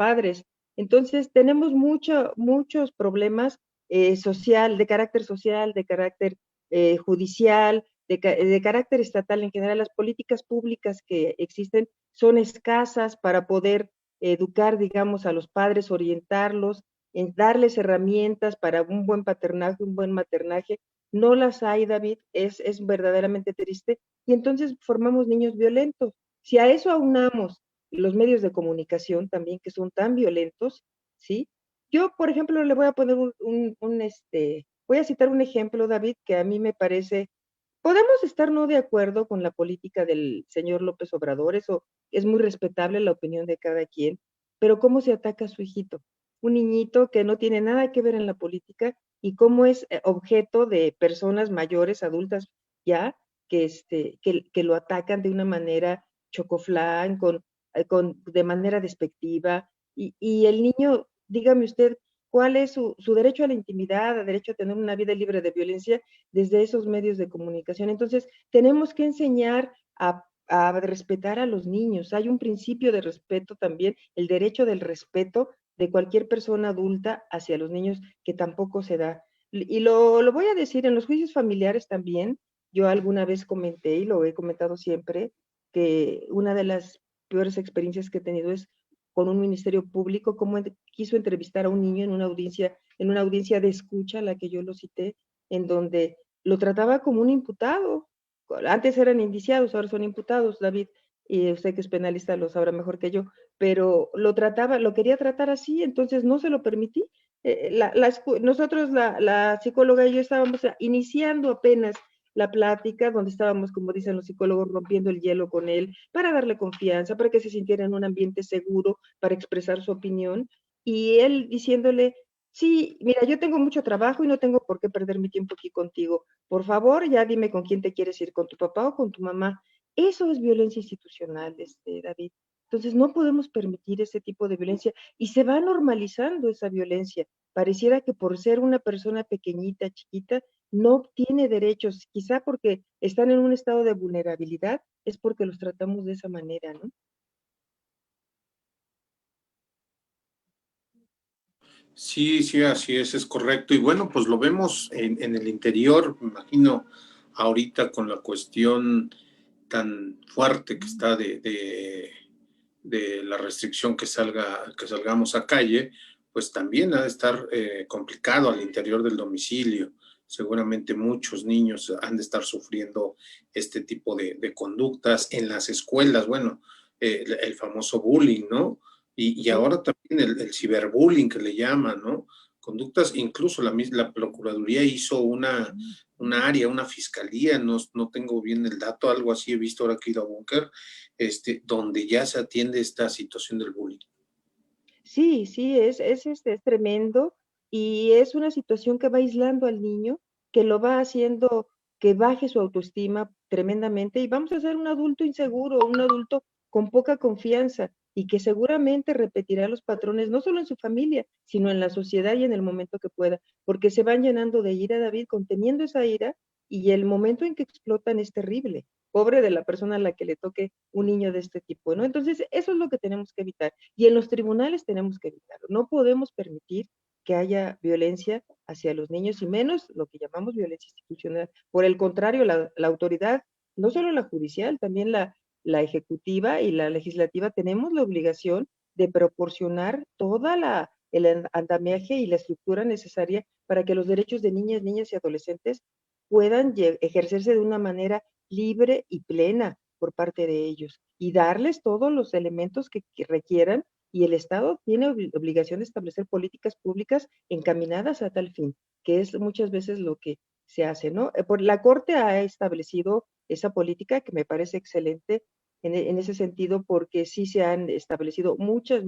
padres. Entonces, tenemos muchos problemas social, de carácter judicial, de carácter estatal en general. Las políticas públicas que existen son escasas para poder educar, digamos, a los padres, orientarlos, en darles herramientas para un buen paternaje, un buen maternaje. No las hay, David, es verdaderamente triste, y entonces formamos niños violentos. Si a eso aunamos los medios de comunicación también, que son tan violentos, ¿sí? Yo, por ejemplo, le voy a poner voy a citar un ejemplo, David, que a mí me parece, podemos estar no de acuerdo con la política del señor López Obrador, eso es muy respetable, la opinión de cada quien, pero cómo se ataca a su hijito, un niñito que no tiene nada que ver en la política, y cómo es objeto de personas mayores, adultas ya, que lo atacan de una manera chocoflán, de manera despectiva, y el niño, dígame usted, ¿cuál es su derecho a la intimidad, a derecho a tener una vida libre de violencia desde esos medios de comunicación? Entonces, tenemos que enseñar a respetar a los niños. Hay un principio de respeto también, el derecho del respeto de cualquier persona adulta hacia los niños, que tampoco se da. Y lo voy a decir, en los juicios familiares también, yo alguna vez comenté, y lo he comentado siempre, que una de las peores experiencias que he tenido es con un ministerio público, cómo quiso entrevistar a un niño en una audiencia de escucha, a la que yo lo cité, en donde lo trataba como un imputado. Antes eran indiciados, ahora son imputados, David, y usted que es penalista lo sabrá mejor que yo, pero lo quería tratar así, entonces no se lo permití. Nosotros, la psicóloga y yo, estábamos iniciando apenas la plática, donde estábamos, como dicen los psicólogos, rompiendo el hielo con él, para darle confianza, para que se sintiera en un ambiente seguro, para expresar su opinión, y él diciéndole, sí, mira, yo tengo mucho trabajo y no tengo por qué perder mi tiempo aquí contigo. Por favor, ya dime con quién te quieres ir, con tu papá o con tu mamá. Eso es violencia institucional, David. Entonces, no podemos permitir ese tipo de violencia, y se va normalizando esa violencia. Pareciera que por ser una persona pequeñita, chiquita, no tiene derechos, quizá porque están en un estado de vulnerabilidad, es porque los tratamos de esa manera, ¿no? Sí, sí, así es correcto. Y bueno, pues lo vemos en el interior, me imagino, ahorita con la cuestión tan fuerte que está de la restricción que salgamos a calle, pues también ha de estar complicado al interior del domicilio. Seguramente muchos niños han de estar sufriendo este tipo de conductas en las escuelas, bueno, el famoso bullying, ¿no? Y Sí. ahora también el ciberbullying que le llaman, ¿no? Conductas, incluso la Procuraduría hizo una área, una fiscalía, no tengo bien el dato, algo así he visto ahora que he ido a Búnker, donde ya se atiende esta situación del bullying. Sí, sí, es tremendo, y es una situación que va aislando al niño, que lo va haciendo que baje su autoestima tremendamente, y vamos a ser un adulto inseguro, un adulto con poca confianza, y que seguramente repetirá los patrones, no solo en su familia, sino en la sociedad y en el momento que pueda, porque se van llenando de ira, David, conteniendo esa ira, y el momento en que explotan es terrible. Pobre de la persona a la que le toque un niño de este tipo, ¿no? Entonces, eso es lo que tenemos que evitar. Y en los tribunales tenemos que evitarlo. No podemos permitir que haya violencia hacia los niños, y menos lo que llamamos violencia institucional. Por el contrario, la autoridad, no solo la judicial, también la ejecutiva y la legislativa, tenemos la obligación de proporcionar el andamiaje y la estructura necesaria para que los derechos de niñas y adolescentes puedan ejercerse de una manera libre y plena por parte de ellos, y darles todos los elementos que requieran, y el Estado tiene obligación de establecer políticas públicas encaminadas a tal fin, que es muchas veces lo que se hace, ¿no? Por la Corte ha establecido esa política, que me parece excelente en ese sentido, porque sí se han establecido muchas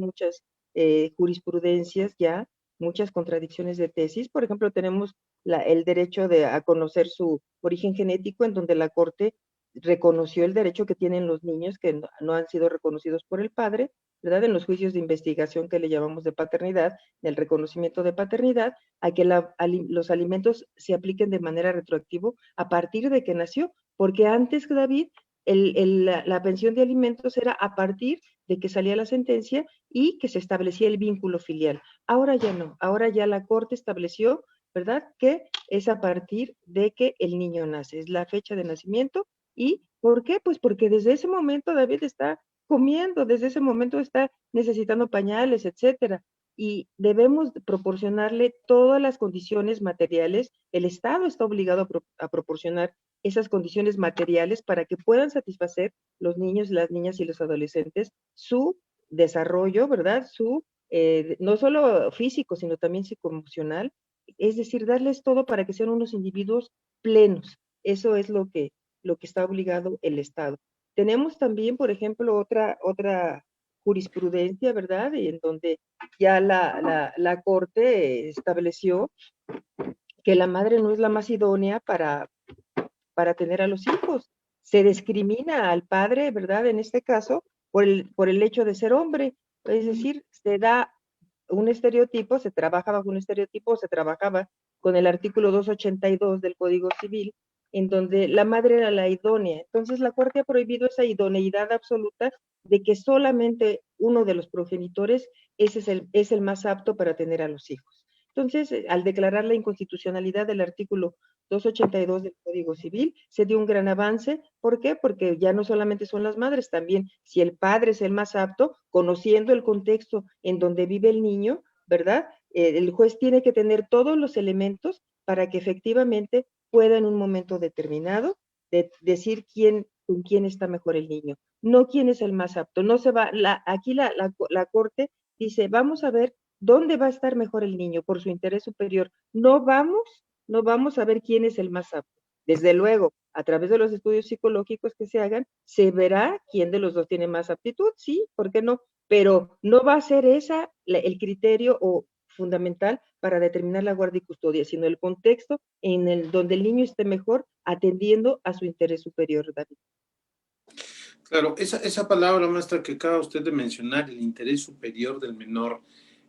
jurisprudencias ya, muchas contradicciones de tesis. Por ejemplo, tenemos el derecho a conocer su origen genético, en donde la Corte reconoció el derecho que tienen los niños que no han sido reconocidos por el padre, ¿verdad? En los juicios de investigación que le llamamos de paternidad, del reconocimiento de paternidad, a que los alimentos se apliquen de manera retroactiva a partir de que nació, porque antes, David, la pensión de alimentos era a partir de que salía la sentencia y que se establecía el vínculo filial. Ahora ya no, ahora ya la Corte estableció, ¿verdad?, que es a partir de que el niño nace, es la fecha de nacimiento. ¿Y por qué? Pues porque desde ese momento David está comiendo, desde ese momento está necesitando pañales, etcétera. Y debemos proporcionarle todas las condiciones materiales. El Estado está obligado a proporcionar esas condiciones materiales para que puedan satisfacer los niños, las niñas y los adolescentes su desarrollo, ¿verdad? Su, no solo físico, sino también psicoemocional. Es decir, darles todo para que sean unos individuos plenos. Eso es lo que está obligado el Estado. Tenemos también, por ejemplo, otra jurisprudencia, ¿verdad? En donde ya la Corte estableció que la madre no es la más idónea para tener a los hijos. Se discrimina al padre, ¿verdad? En este caso, por el hecho de ser hombre. Es decir, se da un estereotipo, se trabaja bajo un estereotipo, se trabajaba con el artículo 282 del Código Civil, en donde la madre era la idónea. Entonces la Corte ha prohibido esa idoneidad absoluta de que solamente uno de los progenitores es el más apto para tener a los hijos. Entonces, al declarar la inconstitucionalidad del artículo 282 del Código Civil, se dio un gran avance. ¿Por qué? Porque ya no solamente son las madres, también si el padre es el más apto, conociendo el contexto en donde vive el niño, ¿verdad? El juez tiene que tener todos los elementos para que efectivamente pueda en un momento determinado decir con quién está mejor el niño, no quién es el más apto. No se va, aquí la Corte dice, vamos a ver dónde va a estar mejor el niño por su interés superior. No vamos a ver quién es el más apto. Desde luego, a través de los estudios psicológicos que se hagan, se verá quién de los dos tiene más aptitud, sí, ¿por qué no? Pero no va a ser esa el criterio o fundamental para determinar la guardia y custodia, sino el contexto en el donde el niño esté mejor atendiendo a su interés superior, David. Claro, esa palabra, maestra, que acaba usted de mencionar, el interés superior del menor,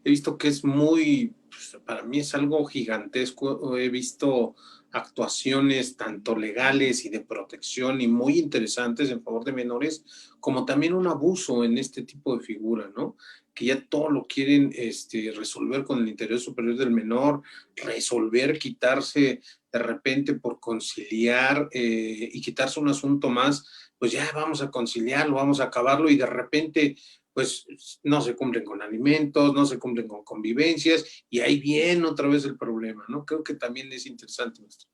he visto que es muy, pues, para mí es algo gigantesco. He visto actuaciones tanto legales y de protección y muy interesantes en favor de menores, como también un abuso en este tipo de figura, ¿no? Que ya todo lo quieren resolver con el interés superior del menor, resolver, quitarse de repente por conciliar y quitarse un asunto más, pues ya vamos a conciliarlo, vamos a acabarlo, y de repente pues no se cumplen con alimentos, no se cumplen con convivencias, y ahí viene otra vez el problema, ¿no? Creo que también es interesante, maestro.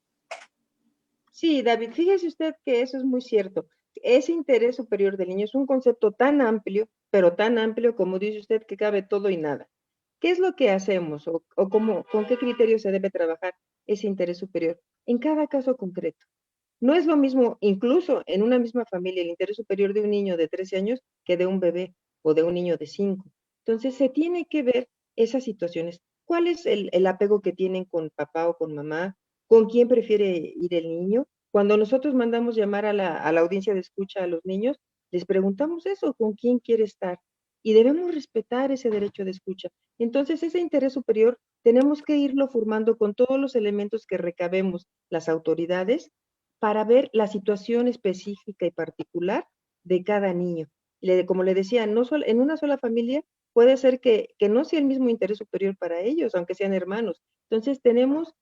Sí, David, fíjese usted que eso es muy cierto. Ese interés superior del niño es un concepto tan amplio, pero tan amplio como dice usted que cabe todo y nada. ¿Qué es lo que hacemos o cómo, con qué criterio se debe trabajar ese interés superior? En cada caso concreto. No es lo mismo, incluso en una misma familia, el interés superior de un niño de 13 años que de un bebé o de un niño de 5. Entonces, se tiene que ver esas situaciones. ¿Cuál es el apego que tienen con papá o con mamá? ¿Con quién prefiere ir el niño? Cuando nosotros mandamos llamar a la audiencia de escucha a los niños, les preguntamos eso, ¿con quién quiere estar? Y debemos respetar ese derecho de escucha. Entonces, ese interés superior tenemos que irlo formando con todos los elementos que recabemos las autoridades para ver la situación específica y particular de cada niño. Como le decía, no en una sola familia puede ser que no sea el mismo interés superior para ellos, aunque sean hermanos. Entonces tenemos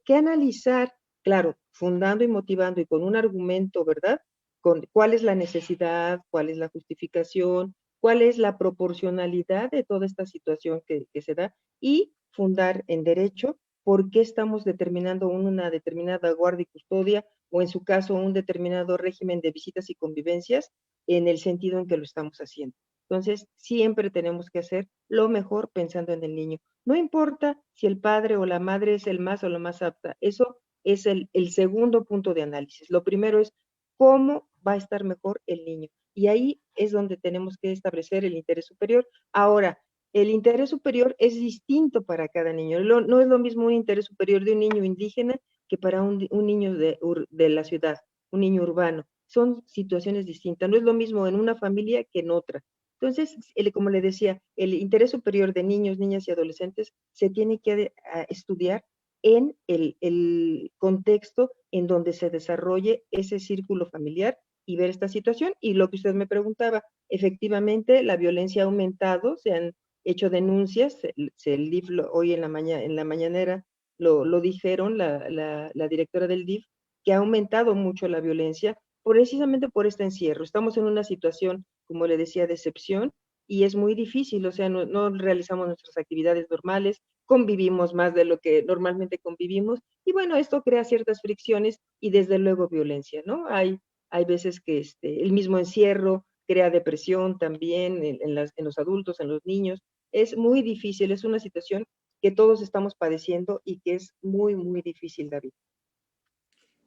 que analizar, claro, fundando y motivando y con un argumento, ¿verdad? Con cuál es la necesidad, cuál es la justificación, cuál es la proporcionalidad de toda esta situación que se da, y fundar en derecho por qué estamos determinando una determinada guardia y custodia, o en su caso un determinado régimen de visitas y convivencias, en el sentido en que lo estamos haciendo. Entonces, siempre tenemos que hacer lo mejor pensando en el niño. No importa si el padre o la madre es el más o la más apta, eso es el segundo punto de análisis. Lo primero es cómo va a estar mejor el niño. Y ahí es donde tenemos que establecer el interés superior. Ahora, el interés superior es distinto para cada niño. No es lo mismo un interés superior de un niño indígena que para un niño de la ciudad, un niño urbano. Son situaciones distintas. No es lo mismo en una familia que en otra. Entonces, como le decía, el interés superior de niños, niñas y adolescentes se tiene que estudiar en el contexto en donde se desarrolle ese círculo familiar y ver esta situación. Y lo que usted me preguntaba, efectivamente la violencia ha aumentado, se han hecho denuncias, el DIF hoy en la mañanera lo dijeron, la directora del DIF, que ha aumentado mucho la violencia precisamente por este encierro. Estamos en una situación, como le decía, de excepción y es muy difícil, o sea, no realizamos nuestras actividades normales, convivimos más de lo que normalmente convivimos y bueno, esto crea ciertas fricciones y desde luego violencia, ¿no? Hay veces que el mismo encierro crea depresión también en los adultos, en los niños. Es muy difícil, es una situación que todos estamos padeciendo y que es muy, muy difícil, David.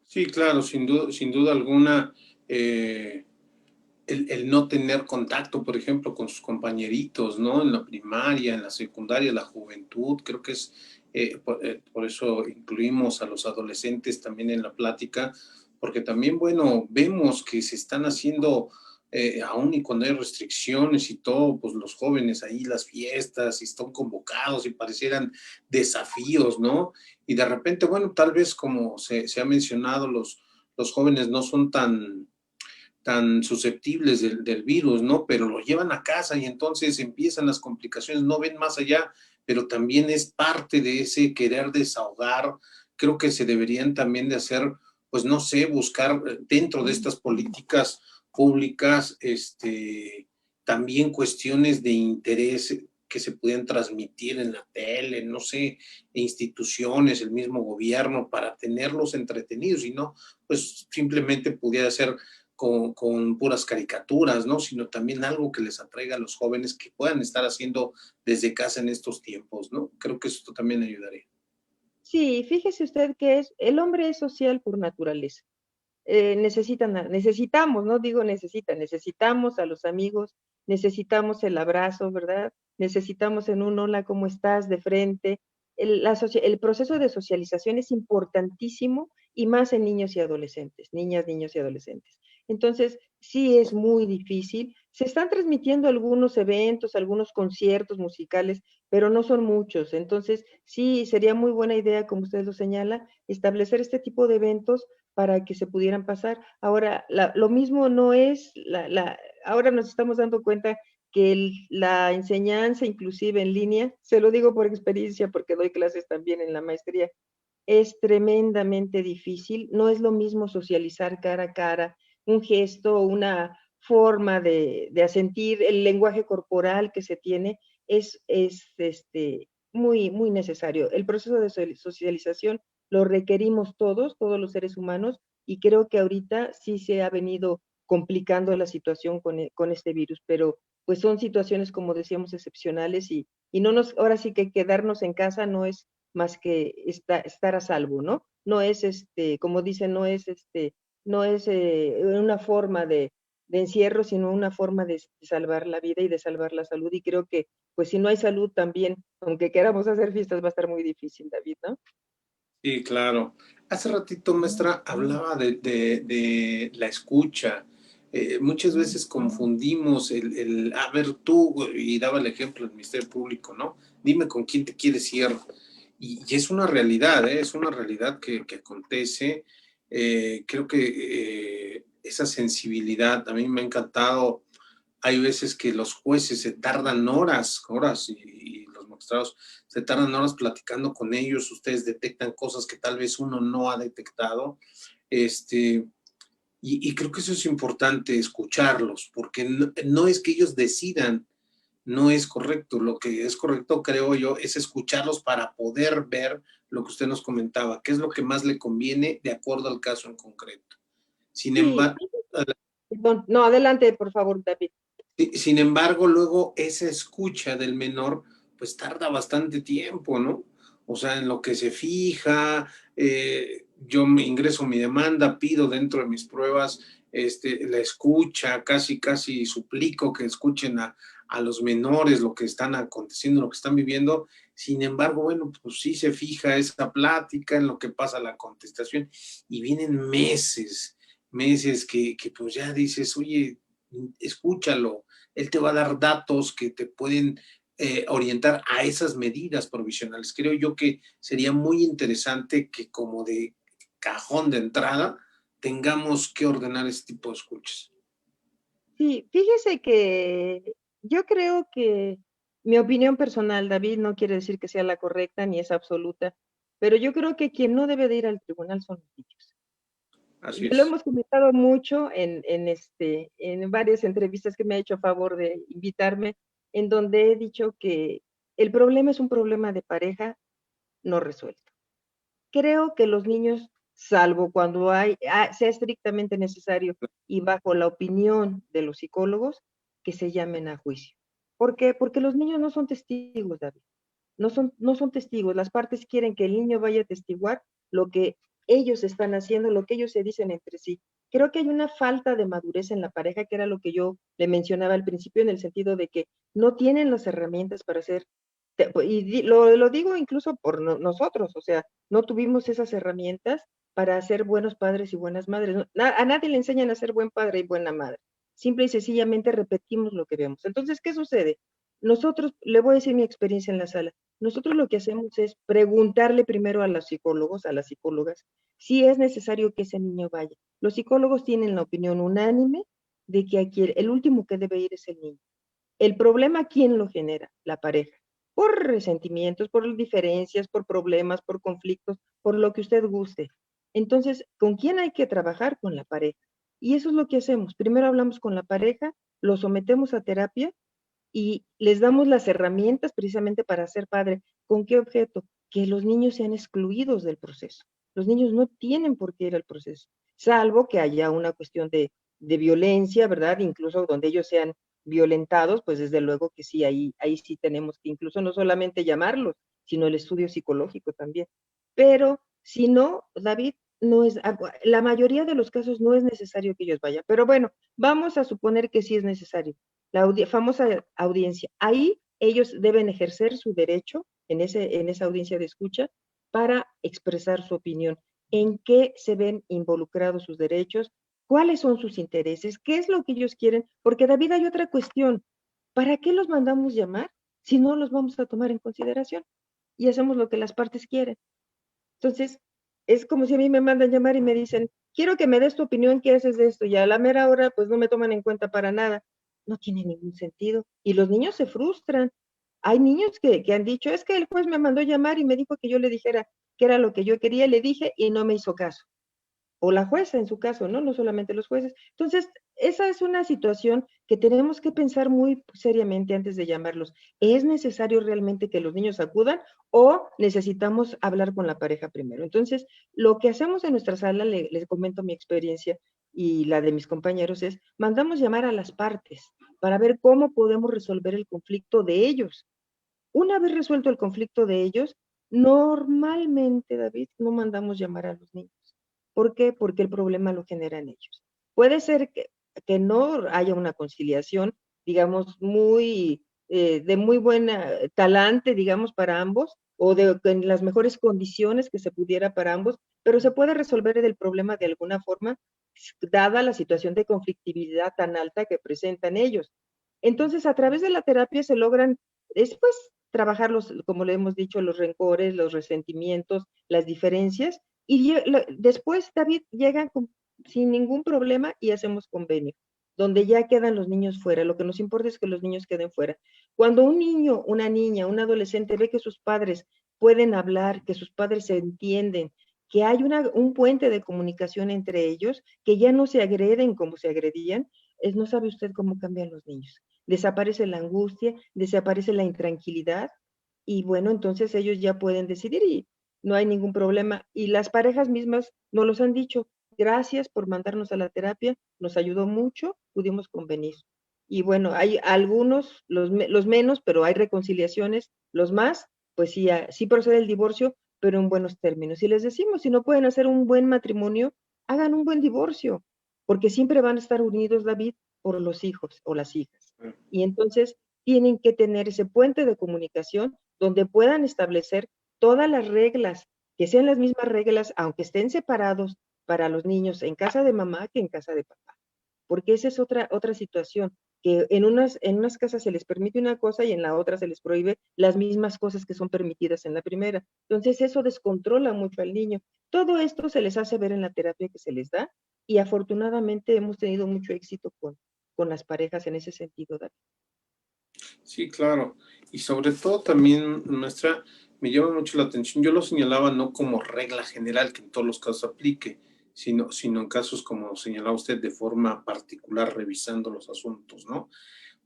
Sí, claro, sin duda alguna, el no tener contacto, por ejemplo, con sus compañeritos, ¿no? En la primaria, en la secundaria, la juventud, creo que es, por eso incluimos a los adolescentes también en la plática, porque también, bueno, vemos que se están haciendo, aún y cuando hay restricciones y todo, pues los jóvenes ahí, las fiestas, y están convocados y parecieran desafíos, ¿no? Y de repente, bueno, tal vez como se ha mencionado, los jóvenes no son tan susceptibles del virus, ¿no? Pero lo llevan a casa y entonces empiezan las complicaciones, no ven más allá, pero también es parte de ese querer desahogar. Creo que se deberían también de hacer, pues no sé, buscar dentro de estas políticas públicas, también cuestiones de interés que se puedan transmitir en la tele, no sé, instituciones, el mismo gobierno, para tenerlos entretenidos y no, pues simplemente pudiera ser con puras caricaturas, ¿no? Sino también algo que les atraiga a los jóvenes que puedan estar haciendo desde casa en estos tiempos, ¿no? Creo que esto también ayudaría. Sí, fíjese usted que el hombre es social por naturaleza. Necesitamos, no digo necesitamos a los amigos, necesitamos el abrazo, ¿verdad? Necesitamos en un hola, ¿cómo estás? De frente. El proceso de socialización es importantísimo y más en niños y adolescentes, niñas, niños y adolescentes. Entonces, sí es muy difícil. Se están transmitiendo algunos eventos, algunos conciertos musicales, pero no son muchos. Entonces, sí, sería muy buena idea, como usted lo señala, establecer este tipo de eventos para que se pudieran pasar. Ahora, lo mismo no es, ahora nos estamos dando cuenta que la enseñanza, inclusive en línea, se lo digo por experiencia porque doy clases también en la maestría, es tremendamente difícil. No es lo mismo socializar cara a cara, un gesto, una forma de asentir, el lenguaje corporal que se tiene es muy, muy necesario. El proceso de socialización lo requerimos todos, todos los seres humanos, y creo que ahorita sí se ha venido complicando la situación con este virus, pero pues son situaciones, como decíamos, excepcionales y no nos, ahora sí que quedarnos en casa no es más que estar a salvo, ¿no? No es como dicen, no es una forma de encierro, sino una forma de salvar la vida y de salvar la salud. Y creo que, pues si no hay salud también, aunque queramos hacer fiestas, va a estar muy difícil, David, ¿no? Sí, claro. Hace ratito, maestra, hablaba de la escucha. Muchas veces confundimos a ver, tú, y daba el ejemplo del Ministerio Público, ¿no? Dime con quién te quieres ir. Y es una realidad, ¿eh? Es una realidad que acontece. Creo que esa sensibilidad a mí me ha encantado. Hay veces que los jueces se tardan horas, horas, y los magistrados se tardan horas platicando con ellos, ustedes detectan cosas que tal vez uno no ha detectado, y creo que eso es importante, escucharlos, porque no es que ellos decidan, no es correcto, lo que es correcto, creo yo, es escucharlos para poder ver lo que usted nos comentaba, qué es lo que más le conviene de acuerdo al caso en concreto. Sin Sí, embargo, perdón, no, adelante, por favor, David. Sin embargo, luego esa escucha del menor, pues tarda bastante tiempo, ¿no? O sea, en lo que se fija, yo me ingreso mi demanda, pido dentro de mis pruebas la escucha, casi suplico que escuchen a los menores lo que están aconteciendo, lo que están viviendo. Sin embargo, bueno, pues sí se fija esa plática en lo que pasa la contestación y vienen meses que pues ya dices, oye, escúchalo, él te va a dar datos que te pueden orientar a esas medidas provisionales. Creo yo que sería muy interesante que como de cajón de entrada tengamos que ordenar este tipo de escuchas? Sí, fíjese que yo creo que mi opinión personal, David, no quiere decir que sea la correcta ni es absoluta, pero yo creo que quien no debe de ir al tribunal son los niños. Así Lo es. hemos comentado mucho en varias entrevistas que me ha hecho favor de invitarme, en donde he dicho que el problema es un problema de pareja no resuelto. Creo que los niños, salvo cuando sea estrictamente necesario y bajo la opinión de los psicólogos, que se llamen a juicio. ¿Por qué? Porque los niños no son testigos, David. No son testigos. Las partes quieren que el niño vaya a testiguar lo que ellos están haciendo, lo que ellos se dicen entre sí. Creo que hay una falta de madurez en la pareja, que era lo que yo le mencionaba al principio, en el sentido de que no tienen las herramientas para hacer, y lo digo incluso por nosotros, o sea, no tuvimos esas herramientas para ser buenos padres y buenas madres. A nadie le enseñan a ser buen padre y buena madre. Simple y sencillamente repetimos lo que vemos. Entonces, ¿qué sucede? Nosotros, le voy a decir mi experiencia en la sala, nosotros lo que hacemos es preguntarle primero a los psicólogos, a las psicólogas, si es necesario que ese niño vaya. Los psicólogos tienen la opinión unánime de que aquí el último que debe ir es el niño. El problema, ¿quién lo genera? La pareja. Por resentimientos, por diferencias, por problemas, por conflictos, por lo que usted guste. Entonces, ¿con quién hay que trabajar? Con la pareja. Y eso es lo que hacemos. Primero hablamos con la pareja, lo sometemos a terapia y les damos las herramientas precisamente para ser padre. ¿Con qué objeto? Que los niños sean excluidos del proceso. Los niños no tienen por qué ir al proceso, salvo que haya una cuestión de violencia, ¿verdad? Incluso donde ellos sean violentados, pues desde luego que sí, ahí sí tenemos que incluso no solamente llamarlos, sino el estudio psicológico también. Pero si no, David, no es, la mayoría de los casos no es necesario que ellos vayan. Pero bueno, vamos a suponer que sí es necesario. La famosa audiencia. Ahí ellos deben ejercer su derecho en esa audiencia de escucha para expresar su opinión. ¿En qué se ven involucrados sus derechos? ¿Cuáles son sus intereses? ¿Qué es lo que ellos quieren? Porque, David, hay otra cuestión. ¿Para qué los mandamos llamar si no los vamos a tomar en consideración? Y hacemos lo que las partes quieren. Entonces, es como si a mí me mandan llamar y me dicen, quiero que me des tu opinión, ¿qué haces de esto? Y a la mera hora, pues no me toman en cuenta para nada. No tiene ningún sentido. Y los niños se frustran. Hay niños que han dicho, es que el juez me mandó llamar y me dijo que yo le dijera que era lo que yo quería, le dije y no me hizo caso, o la jueza en su caso, ¿no? No solamente los jueces. Entonces, esa es una situación que tenemos que pensar muy seriamente antes de llamarlos. ¿Es necesario realmente que los niños acudan o necesitamos hablar con la pareja primero? Entonces, lo que hacemos en nuestra sala, les comento mi experiencia y la de mis compañeros, es mandamos llamar a las partes para ver cómo podemos resolver el conflicto de ellos. Una vez resuelto el conflicto de ellos, normalmente, David, no mandamos llamar a los niños. ¿Por qué? Porque el problema lo generan ellos. Puede ser que no haya una conciliación, digamos, de muy buena talante, digamos, para ambos, o en las mejores condiciones que se pudiera para ambos, pero se puede resolver el problema de alguna forma, dada la situación de conflictividad tan alta que presentan ellos. Entonces, a través de la terapia se logran después trabajar como le hemos dicho, los rencores, los resentimientos, las diferencias, y después, David, llegan sin ningún problema y hacemos convenio, donde ya quedan los niños fuera. Lo que nos importa es que los niños queden fuera. Cuando un niño, una niña, un adolescente ve que sus padres pueden hablar, que sus padres se entienden, que hay un puente de comunicación entre ellos, que ya no se agreden como se agredían, no sabe usted cómo cambian los niños. Desaparece la angustia, desaparece la intranquilidad, y bueno, entonces ellos ya pueden decidir y no hay ningún problema. Y las parejas mismas nos los han dicho, gracias por mandarnos a la terapia, nos ayudó mucho, pudimos convenir. Y bueno, hay algunos, los menos, pero hay reconciliaciones, los más, pues sí, sí procede el divorcio, pero en buenos términos. Y les decimos, si no pueden hacer un buen matrimonio, hagan un buen divorcio, porque siempre van a estar unidos, David, por los hijos o las hijas. Y entonces tienen que tener ese puente de comunicación donde puedan establecer todas las reglas, que sean las mismas reglas, aunque estén separados para los niños en casa de mamá que en casa de papá. Porque esa es otra situación, que en unas casas se les permite una cosa y en la otra se les prohíbe las mismas cosas que son permitidas en la primera. Entonces eso descontrola mucho al niño. Todo esto se les hace ver en la terapia que se les da y afortunadamente hemos tenido mucho éxito con las parejas en ese sentido, David. Sí, claro. Y sobre todo también, maestra, me llama mucho la atención. Yo lo señalaba no como regla general que en todos los casos aplique, sino en casos como señalaba usted, de forma particular, revisando los asuntos, ¿no?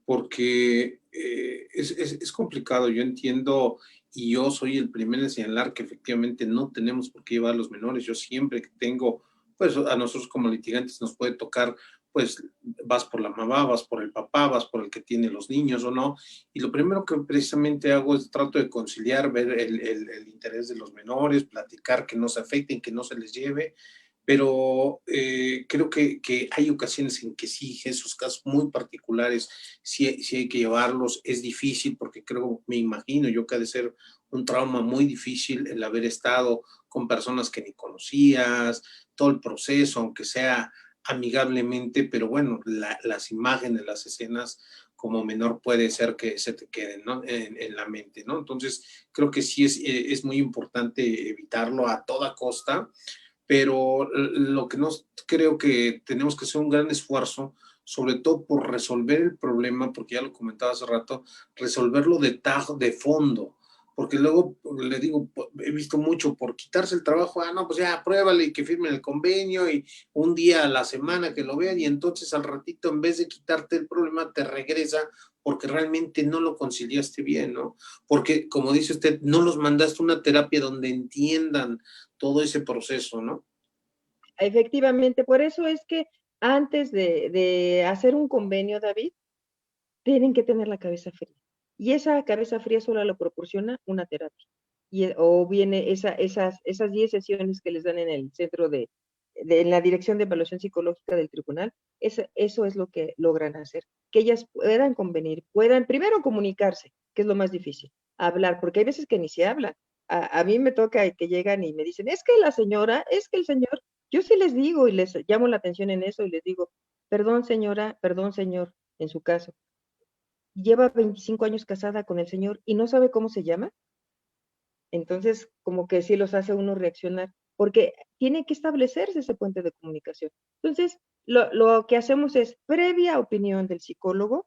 Porque es complicado. Yo entiendo y yo soy el primero en señalar que efectivamente no tenemos por qué llevar a los menores. Yo siempre que tengo, pues a nosotros como litigantes nos puede tocar, pues vas por la mamá, vas por el papá, vas por el que tiene los niños o no. Y lo primero que precisamente hago es trato de conciliar, ver el interés de los menores, platicar que no se afecten, que no se les lleve, pero creo que hay ocasiones en que sí, esos casos muy particulares, sí hay que llevarlos. Es difícil porque creo, me imagino yo que ha de ser un trauma muy difícil el haber estado con personas que ni conocías, todo el proceso, aunque sea amigablemente, pero bueno, las imágenes, las escenas como menor puede ser que se te queden, ¿no? En la mente, ¿no? Entonces, creo que sí es muy importante evitarlo a toda costa, pero lo que no creo que tenemos que hacer un gran esfuerzo, sobre todo por resolver el problema, porque ya lo comentaba hace rato, resolverlo de tajo, de fondo, porque luego le digo, he visto mucho por quitarse el trabajo, no, pues ya pruébale y que firmen el convenio y un día a la semana que lo vean y entonces al ratito en vez de quitarte el problema te regresa porque realmente no lo conciliaste bien, ¿no? Porque como dice usted, no los mandaste a una terapia donde entiendan todo ese proceso, ¿no? Efectivamente, por eso es que antes de hacer un convenio, David, tienen que tener la cabeza fría. Y esa cabeza fría solo lo proporciona una terapia. O viene esas 10 sesiones que les dan en el centro en la Dirección de Evaluación Psicológica del Tribunal, eso es lo que logran hacer. Que ellas puedan convenir, puedan primero comunicarse, que es lo más difícil, hablar, porque hay veces que ni se hablan. A mí me toca que llegan y me dicen, es que la señora, es que el señor, yo sí les digo y les llamo la atención en eso y les digo, perdón señora, perdón señor, en su caso, lleva 25 años casada con el señor y no sabe cómo se llama. Entonces, como que sí los hace uno reaccionar, porque tiene que establecerse ese puente de comunicación. Entonces, lo que hacemos es, previa opinión del psicólogo,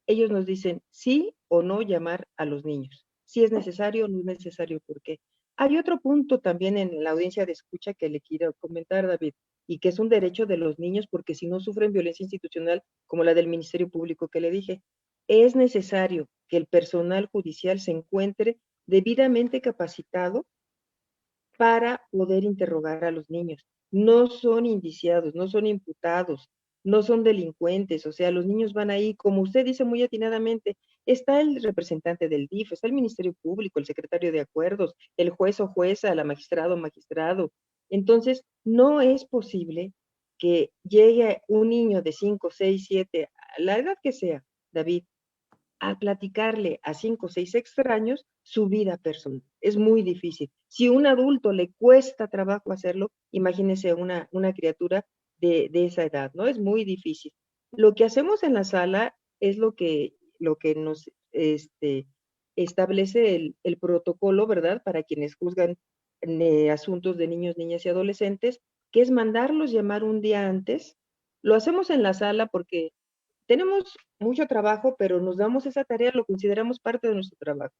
ellos nos dicen sí o no llamar a los niños, si es necesario o no es necesario, ¿por qué? Hay otro punto también en la audiencia de escucha que le quiero comentar, David, y que es un derecho de los niños, porque si no sufren violencia institucional, como la del Ministerio Público que le dije, es necesario que el personal judicial se encuentre debidamente capacitado para poder interrogar a los niños. No son indiciados, no son imputados, no son delincuentes, o sea, los niños van ahí, como usted dice muy atinadamente, está el representante del DIF, está el Ministerio Público, el secretario de Acuerdos, el juez o jueza, la magistrado o magistrado. Entonces, no es posible que llegue un niño de 5, 6, 7, a la edad que sea, David, a platicarle a 5 o 6 extraños su vida personal. Es muy difícil. Si a un adulto le cuesta trabajo hacerlo, imagínese una criatura de esa edad, ¿no? Es muy difícil. Lo que hacemos en la sala es lo que nos establece el protocolo, ¿verdad? Para quienes juzgan asuntos de niños, niñas y adolescentes, que es mandarlos llamar un día antes. Lo hacemos en la sala porque tenemos mucho trabajo, pero nos damos esa tarea, lo consideramos parte de nuestro trabajo.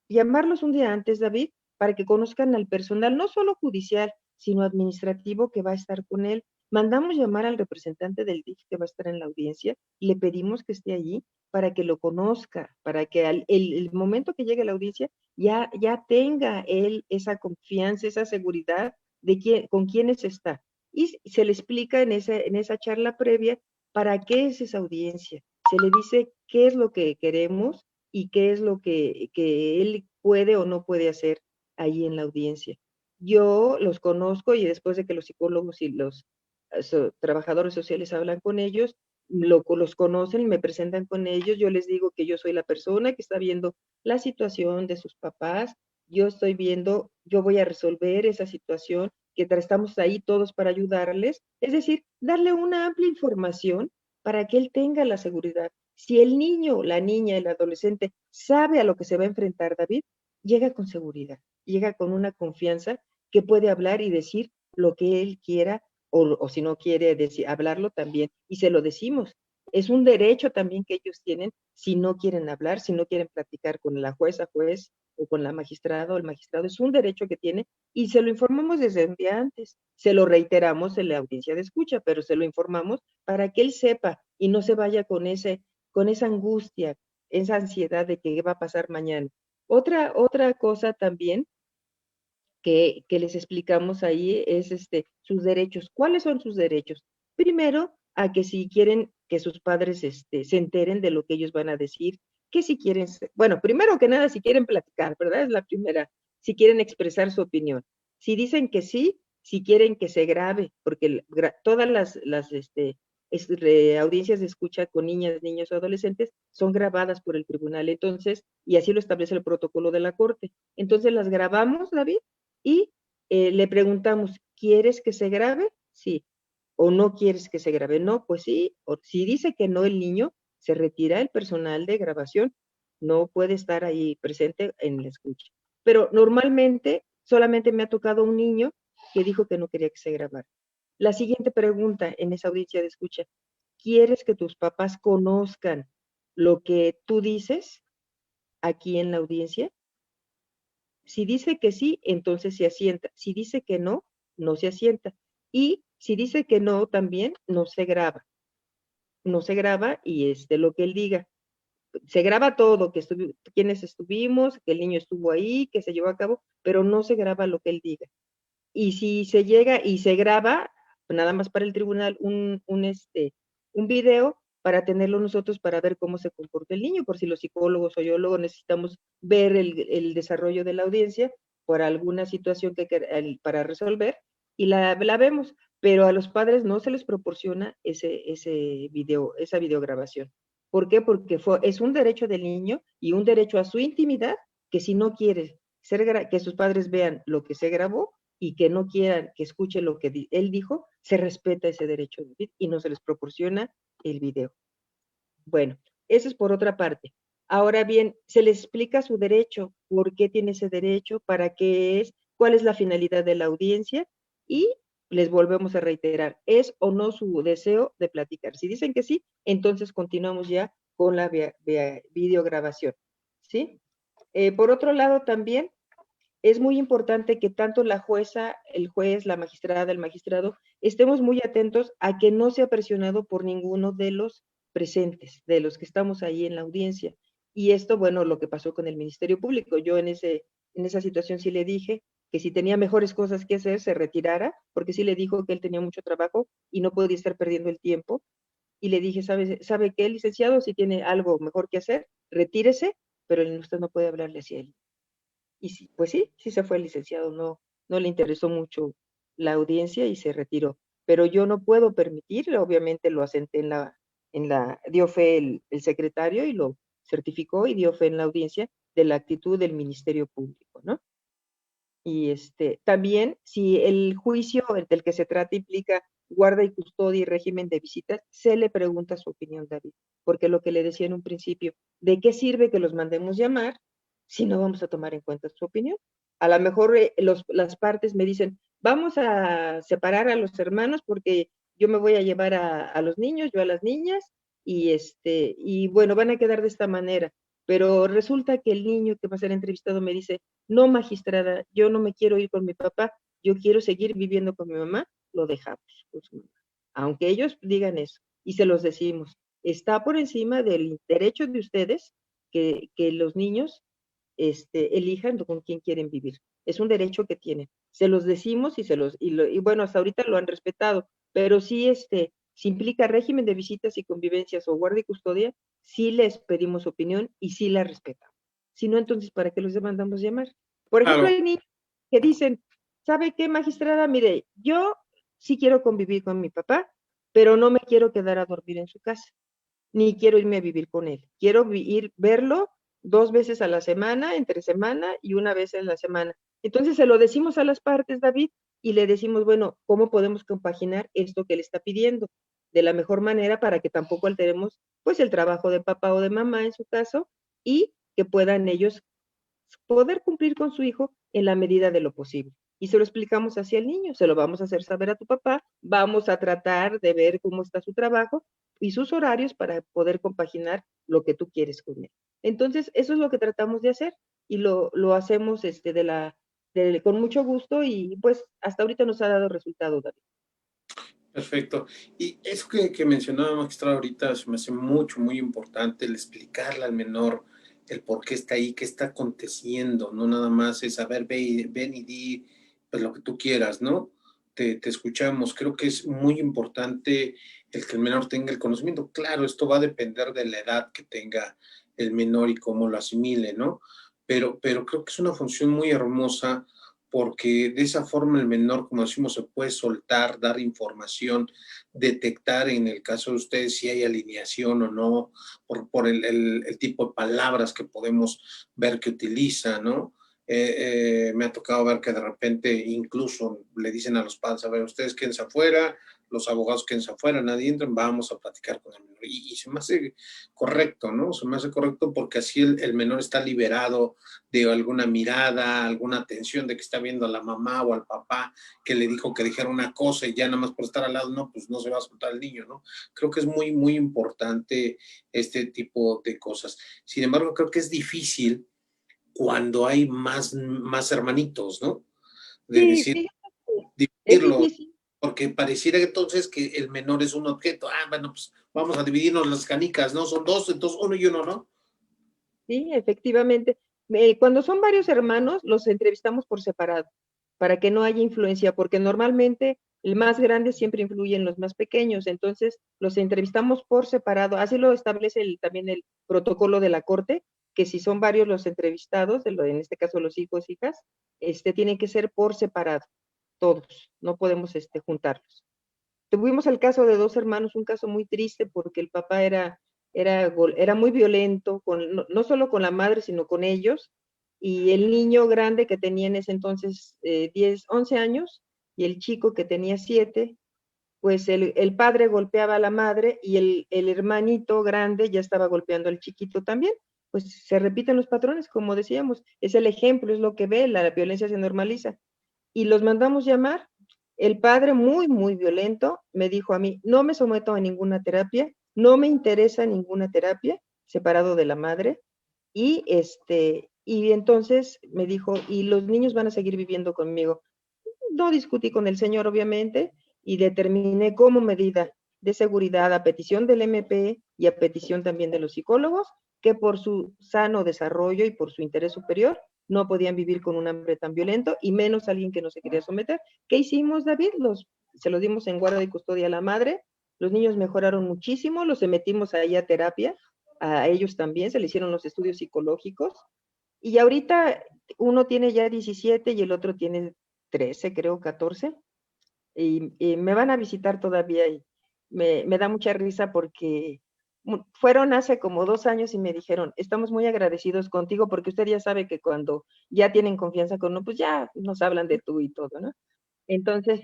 Llamarlos un día antes, David, para que conozcan al personal, no solo judicial, sino administrativo que va a estar con él. Mandamos llamar al representante del DIF que va a estar en la audiencia y le pedimos que esté allí para que lo conozca, para que el momento que llegue a la audiencia ya tenga él esa confianza, esa seguridad de con quiénes está. Y se le explica en esa charla previa para qué es esa audiencia. Se le dice qué es lo que queremos y qué es lo que él puede o no puede hacer ahí en la audiencia. Yo los conozco y después de que los psicólogos y los trabajadores sociales hablan con ellos, los conocen, me presentan con ellos, yo les digo que yo soy la persona que está viendo la situación de sus papás, yo estoy viendo, yo voy a resolver esa situación, que estamos ahí todos para ayudarles, es decir, darle una amplia información para que él tenga la seguridad. Si el niño, la niña, el adolescente sabe a lo que se va a enfrentar, David, llega con seguridad, llega con una confianza que puede hablar y decir lo que él quiera o si no quiere hablarlo también, y se lo decimos. Es un derecho también que ellos tienen si no quieren hablar, si no quieren platicar con la jueza, juez, o con la magistrada o el magistrado, es un derecho que tiene y se lo informamos desde un día antes. Se lo reiteramos en la audiencia de escucha, pero se lo informamos para que él sepa y no se vaya con esa angustia, esa ansiedad de que va a pasar mañana. Otra cosa también que les explicamos ahí es sus derechos. ¿Cuáles son sus derechos? Primero, a que si quieren que sus padres se enteren de lo que ellos van a decir, que si quieren, bueno, primero que nada, si quieren platicar, ¿verdad? Es la primera, si quieren expresar su opinión. Si dicen que sí, si quieren que se grabe, porque todas audiencias de escucha con niñas, niños o adolescentes son grabadas por el tribunal, entonces, y así lo establece el protocolo de la corte. Entonces las grabamos, David, y le preguntamos, ¿quieres que se grabe? Sí. ¿O no quieres que se grabe? No, pues sí. O, si dice que no el niño, se retira el personal de grabación. No puede estar ahí presente en la escucha. Pero normalmente solamente me ha tocado un niño que dijo que no quería que se grabara. La siguiente pregunta en esa audiencia de escucha, ¿quieres que tus papás conozcan lo que tú dices aquí en la audiencia? Si dice que sí, entonces se asienta. Si dice que no, no se asienta. Y si dice que no, también no se graba. No se graba y lo que él diga. Se graba todo, quienes estuvimos, que el niño estuvo ahí, que se llevó a cabo, pero no se graba lo que él diga. Y si se llega y se graba, nada más para el tribunal, un video para tenerlo nosotros para ver cómo se comporta el niño, por si los psicólogos o yo luego necesitamos ver el desarrollo de la audiencia por alguna situación para resolver y la vemos, pero a los padres no se les proporciona ese video, esa videograbación. ¿Por qué? Porque es un derecho del niño y un derecho a su intimidad que si no quiere que sus padres vean lo que se grabó, y que no quieran que escuche lo que él dijo, se respeta ese derecho y no se les proporciona el video. Bueno, eso es por otra parte. Ahora bien, se les explica su derecho, por qué tiene ese derecho, para qué es, cuál es la finalidad de la audiencia y les volvemos a reiterar, es o no su deseo de platicar. Si dicen que sí, entonces continuamos ya con la videograbación. ¿Sí? Por otro lado, también es muy importante que tanto la jueza, el juez, la magistrada, el magistrado, estemos muy atentos a que no sea presionado por ninguno de los presentes, de los que estamos ahí en la audiencia. Y esto, bueno, lo que pasó con el Ministerio Público. Yo en esa situación sí le dije que si tenía mejores cosas que hacer, se retirara, porque sí le dijo que él tenía mucho trabajo y no podía estar perdiendo el tiempo. Y le dije, ¿sabe qué, licenciado? Si tiene algo mejor que hacer, retírese, pero usted no puede hablarle así a él. Y sí, pues sí, sí se fue el licenciado, no le interesó mucho la audiencia y se retiró. Pero yo no puedo permitir, obviamente lo asenté dio fe el secretario y lo certificó y dio fe en la audiencia de la actitud del Ministerio Público, ¿no? Y también, si el juicio del que se trata implica guarda y custodia y régimen de visitas, se le pregunta su opinión, David, porque lo que le decía en un principio, ¿de qué sirve que los mandemos llamar si no vamos a tomar en cuenta su opinión? A lo mejor las partes me dicen, vamos a separar a los hermanos porque yo me voy a llevar a los niños, yo a las niñas, y bueno, van a quedar de esta manera. Pero resulta que el niño que va a ser entrevistado me dice, no, magistrada, yo no me quiero ir con mi papá, yo quiero seguir viviendo con mi mamá, lo dejamos con su mamá. Aunque ellos digan eso, y se los decimos, está por encima del derecho de ustedes que los niños elijan con quién quieren vivir. Es un derecho que tienen. Se los decimos y bueno, hasta ahorita lo han respetado, pero sí, si implica régimen de visitas y convivencias o guardia y custodia, sí les pedimos opinión y sí la respetamos. Si no, entonces, ¿para qué los demandamos llamar? Por ejemplo, Claro, hay niños que dicen, ¿sabe qué, magistrada? Mire, yo sí quiero convivir con mi papá, pero no me quiero quedar a dormir en su casa, ni quiero irme a vivir con él. Quiero verlo 2 veces a la semana, entre semana y una vez en la semana. Entonces se lo decimos a las partes, David, y le decimos, bueno, ¿cómo podemos compaginar esto que él está pidiendo? De la mejor manera para que tampoco alteremos pues el trabajo de papá o de mamá en su caso y que puedan ellos poder cumplir con su hijo en la medida de lo posible. y se lo explicamos así al niño, se lo vamos a hacer saber a tu papá, vamos a tratar de ver cómo está su trabajo y sus horarios para poder compaginar lo que tú quieres con él. Entonces, eso es lo que tratamos de hacer y lo hacemos con mucho gusto y pues hasta ahorita nos ha dado resultado, David. Perfecto. Y eso que mencionaba magistrado ahorita se me hace mucho, muy importante el explicarle al menor el por qué está ahí, qué está aconteciendo, no nada más es, a ver, ven y di pues, lo que tú quieras, ¿no? Te escuchamos. Creo que es muy importante el que el menor tenga el conocimiento. Claro, esto va a depender de la edad que tenga el menor y cómo lo asimile, ¿no? Pero creo que es una función muy hermosa porque de esa forma el menor, como decimos, se puede soltar, dar información, detectar en el caso de ustedes si hay alineación o no, por el tipo de palabras que podemos ver que utiliza, ¿no? Me ha tocado ver que de repente incluso le dicen a los padres, a ver, ustedes quédense afuera, los abogados quédense afuera, nadie entra, vamos a platicar con el menor. Y se me hace correcto, ¿no? Se me hace correcto porque así el menor está liberado de alguna mirada, alguna atención de que está viendo a la mamá o al papá que le dijo que dijera una cosa y ya nada más por estar al lado, no, pues no se va a soltar el niño, ¿no? Creo que es muy, muy importante este tipo de cosas. Sin embargo, creo que es difícil cuando hay más hermanitos, ¿no? De Sí, decir, fíjate que es dividirlo, difícil. porque pareciera entonces que el menor es un objeto. Ah, bueno, pues vamos a dividirnos las canicas, ¿no? Son dos, entonces uno y uno, ¿no? Sí, efectivamente. Cuando son varios hermanos, los entrevistamos por separado, para que no haya influencia, porque normalmente el más grande siempre influye en los más pequeños, entonces los entrevistamos por separado. Así lo establece también el protocolo de la corte, que si son varios los entrevistados, en este caso los hijos, hijas, tienen que ser por separado, todos, no podemos juntarlos. Tuvimos el caso de dos hermanos, un caso muy triste porque el papá era muy violento, no solo con la madre, sino con ellos, y el niño grande que tenía en ese entonces 10, 11 años, y el chico que tenía 7, pues el padre golpeaba a la madre y el hermanito grande ya estaba golpeando al chiquito también. Pues se repiten los patrones, como decíamos, es el ejemplo, es lo que ve, la violencia se normaliza y los mandamos llamar. El padre, muy, muy violento, me dijo a mí, no me someto a ninguna terapia, no me interesa ninguna terapia, separado de la madre, y entonces me dijo, y los niños van a seguir viviendo conmigo. No discutí con el señor, obviamente, y determiné como medida de seguridad a petición del MP y a petición también de los psicólogos, que por su sano desarrollo y por su interés superior no podían vivir con un hambre tan violento y menos alguien que no se quería someter. ¿Qué hicimos, David? Se los dimos en guarda y custodia a la madre, los niños mejoraron muchísimo, los metimos ahí a terapia, a ellos también, se le hicieron los estudios psicológicos y ahorita uno tiene ya 17 y el otro tiene 13, creo, 14, y me van a visitar todavía y me da mucha risa porque fueron hace como 2 años y me dijeron, estamos muy agradecidos contigo porque usted ya sabe que cuando ya tienen confianza con uno, pues ya nos hablan de tú y todo, ¿no? Entonces,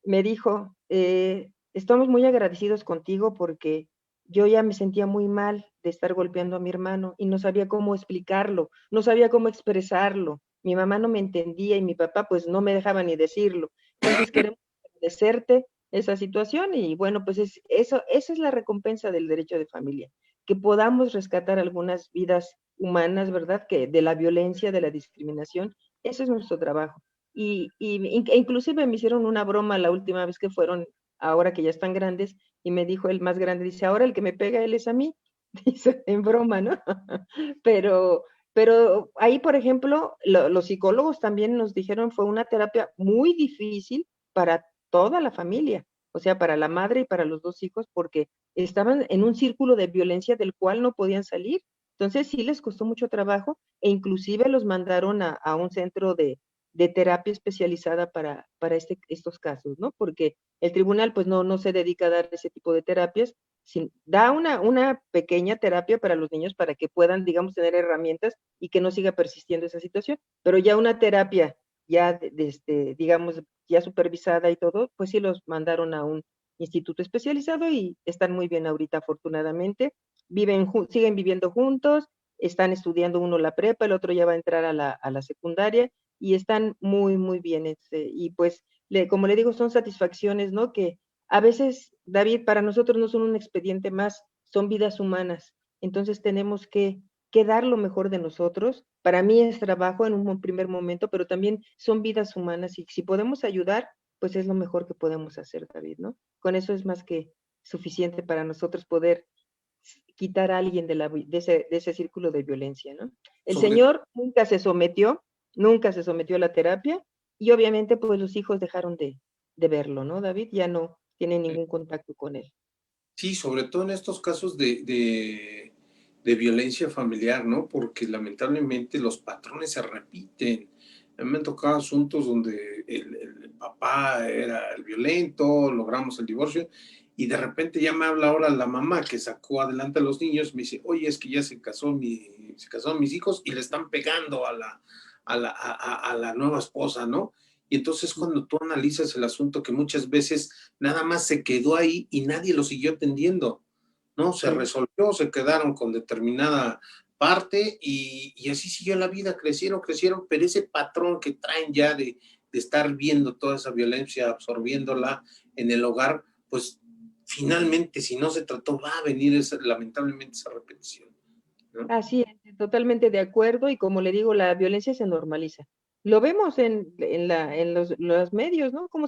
me dijo, estamos muy agradecidos contigo porque yo ya me sentía muy mal de estar golpeando a mi hermano y no sabía cómo explicarlo, no sabía cómo expresarlo. Mi mamá no me entendía y mi papá pues no me dejaba ni decirlo. Entonces queremos agradecerte esa situación y bueno, pues esa es la recompensa del derecho de familia, que podamos rescatar algunas vidas humanas, ¿verdad? Que de la violencia, de la discriminación, ese es nuestro trabajo. Inclusive me hicieron una broma la última vez que fueron, ahora que ya están grandes, y me dijo el más grande, dice, ahora el que me pega él es a mí, dice, en broma, ¿no? Pero, pero ahí, por ejemplo, los psicólogos también nos dijeron fue una terapia muy difícil para toda la familia, o sea, para la madre y para los dos hijos, porque estaban en un círculo de violencia del cual no podían salir. Entonces sí les costó mucho trabajo e inclusive los mandaron a un centro de terapia especializada para estos casos, ¿no? Porque el tribunal pues no se dedica a dar ese tipo de terapias, da una pequeña terapia para los niños para que puedan, digamos, tener herramientas y que no siga persistiendo esa situación, pero ya una terapia ya, digamos, ya supervisada y todo, pues sí los mandaron a un instituto especializado y están muy bien ahorita, afortunadamente, siguen viviendo juntos, están estudiando uno la prepa, el otro ya va a entrar a la secundaria, y están muy, muy bien. Y pues, como le digo, son satisfacciones, ¿no? Que a veces, David, para nosotros no son un expediente más, son vidas humanas. Entonces tenemos que dar lo mejor de nosotros. Para mí es trabajo en un primer momento, pero también son vidas humanas y si podemos ayudar, pues es lo mejor que podemos hacer, David, ¿no? Con eso es más que suficiente para nosotros poder quitar a alguien de ese círculo de violencia, ¿no? El Sobre, señor nunca se sometió a la terapia y obviamente pues los hijos dejaron de verlo, ¿no, David? Ya no tienen ningún contacto con él. sí, sobre todo en estos casos de violencia familiar, ¿no? Porque lamentablemente los patrones se repiten. A mí me han tocado asuntos donde el papá era el violento, logramos el divorcio, y de repente ya me habla ahora la mamá que sacó adelante a los niños, me dice, oye, es que ya se casaron mis hijos y le están pegando a la nueva esposa, ¿no? Y entonces cuando tú analizas el asunto que muchas veces nada más se quedó ahí y nadie lo siguió atendiendo, ¿no? Se Sí. resolvió, se quedaron con determinada parte y así siguió la vida, crecieron, pero ese patrón que traen ya de estar viendo toda esa violencia, absorbiéndola en el hogar, pues finalmente, si no se trató, va a venir lamentablemente esa repetición, ¿no? Así es, totalmente de acuerdo y como le digo, la violencia se normaliza. Lo vemos en los medios, ¿no? Cómo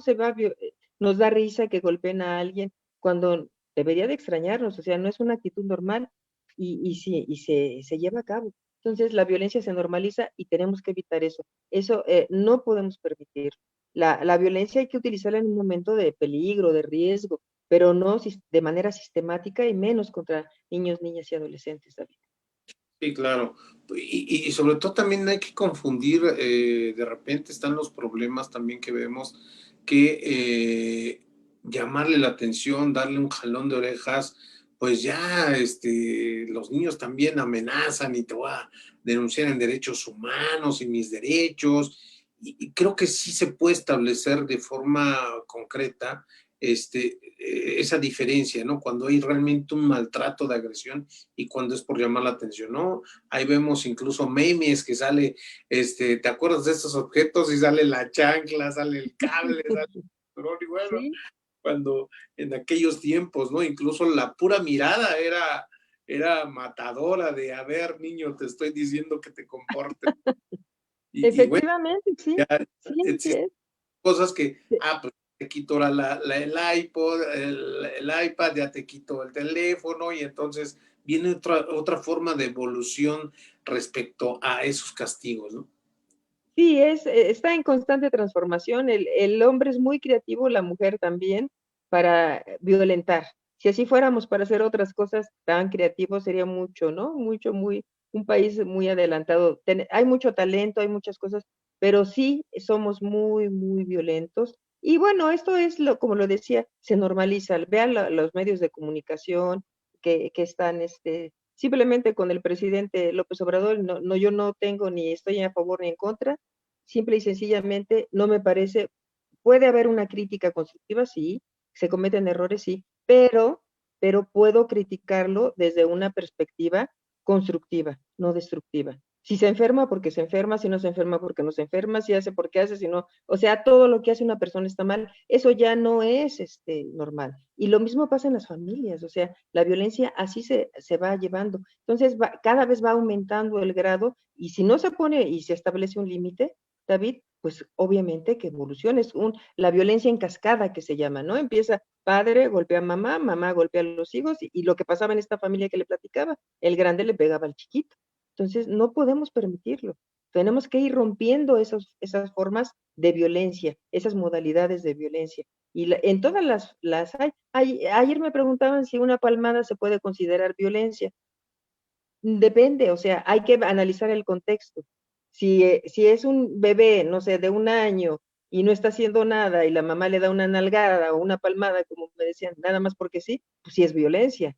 nos da risa que golpeen a alguien cuando debería de extrañarnos, o sea, no es una actitud normal se lleva a cabo. Entonces, la violencia se normaliza y tenemos que evitar eso. Eso no podemos permitir. La violencia hay que utilizarla en un momento de peligro, de riesgo, pero no de manera sistemática y menos contra niños, niñas y adolescentes, David. Sí, claro. Y sobre todo también hay que confundir, de repente están los problemas también que vemos, que llamarle la atención, darle un jalón de orejas, pues ya los niños también amenazan y te voy a denunciar en derechos humanos y mis derechos. Y creo que sí se puede establecer de forma concreta esa diferencia, ¿no? Cuando hay realmente un maltrato de agresión y cuando es por llamar la atención, ¿no? Ahí vemos incluso memes que sale, ¿te acuerdas de estos objetos? Y sale la chancla, sale el cable, sale el y bueno, Sí, cuando en aquellos tiempos, ¿no? Incluso la pura mirada era matadora de, a ver, niño, te estoy diciendo que te comportes. Y bueno, efectivamente, sí, ya sí, así existen es. cosas que, Sí, pues te quito ahora el iPod, el iPad, ya te quito el teléfono y entonces viene otra forma de evolución respecto a esos castigos, ¿no? sí, está en constante transformación. El hombre es muy creativo, la mujer también, para violentar. Si así fuéramos para hacer otras cosas tan creativos, sería mucho, ¿no? Mucho, un país muy adelantado. Hay mucho talento, hay muchas cosas, pero sí somos muy, muy violentos. Y bueno, esto es como lo decía, se normaliza. Vean los medios de comunicación que están, simplemente con el presidente López Obrador, yo no tengo ni estoy a favor ni en contra, simple y sencillamente no me parece, puede haber una crítica constructiva, sí, se cometen errores, sí, pero puedo criticarlo desde una perspectiva constructiva, no destructiva. Si se enferma, porque se enferma, si no se enferma, porque no se enferma, si hace, porque hace, si no, o sea, todo lo que hace una persona está mal, eso ya no es normal. Y lo mismo pasa en las familias, o sea, la violencia así se va llevando. Entonces, cada vez va aumentando el grado y si no se pone y se establece un límite, David, pues obviamente que evoluciona, la violencia en cascada que se llama, ¿no? Empieza padre, golpea a mamá, mamá golpea a los hijos y lo que pasaba en esta familia que le platicaba, el grande le pegaba al chiquito. Entonces, no podemos permitirlo. Tenemos que ir rompiendo esas formas de violencia, esas modalidades de violencia. Y en todas las hay. Ayer me preguntaban si una palmada se puede considerar violencia. Depende, o sea, hay que analizar el contexto. Si es un bebé, no sé, de 1 año y no está haciendo nada y la mamá le da una nalgada o una palmada, como me decían, nada más porque sí, pues sí es violencia,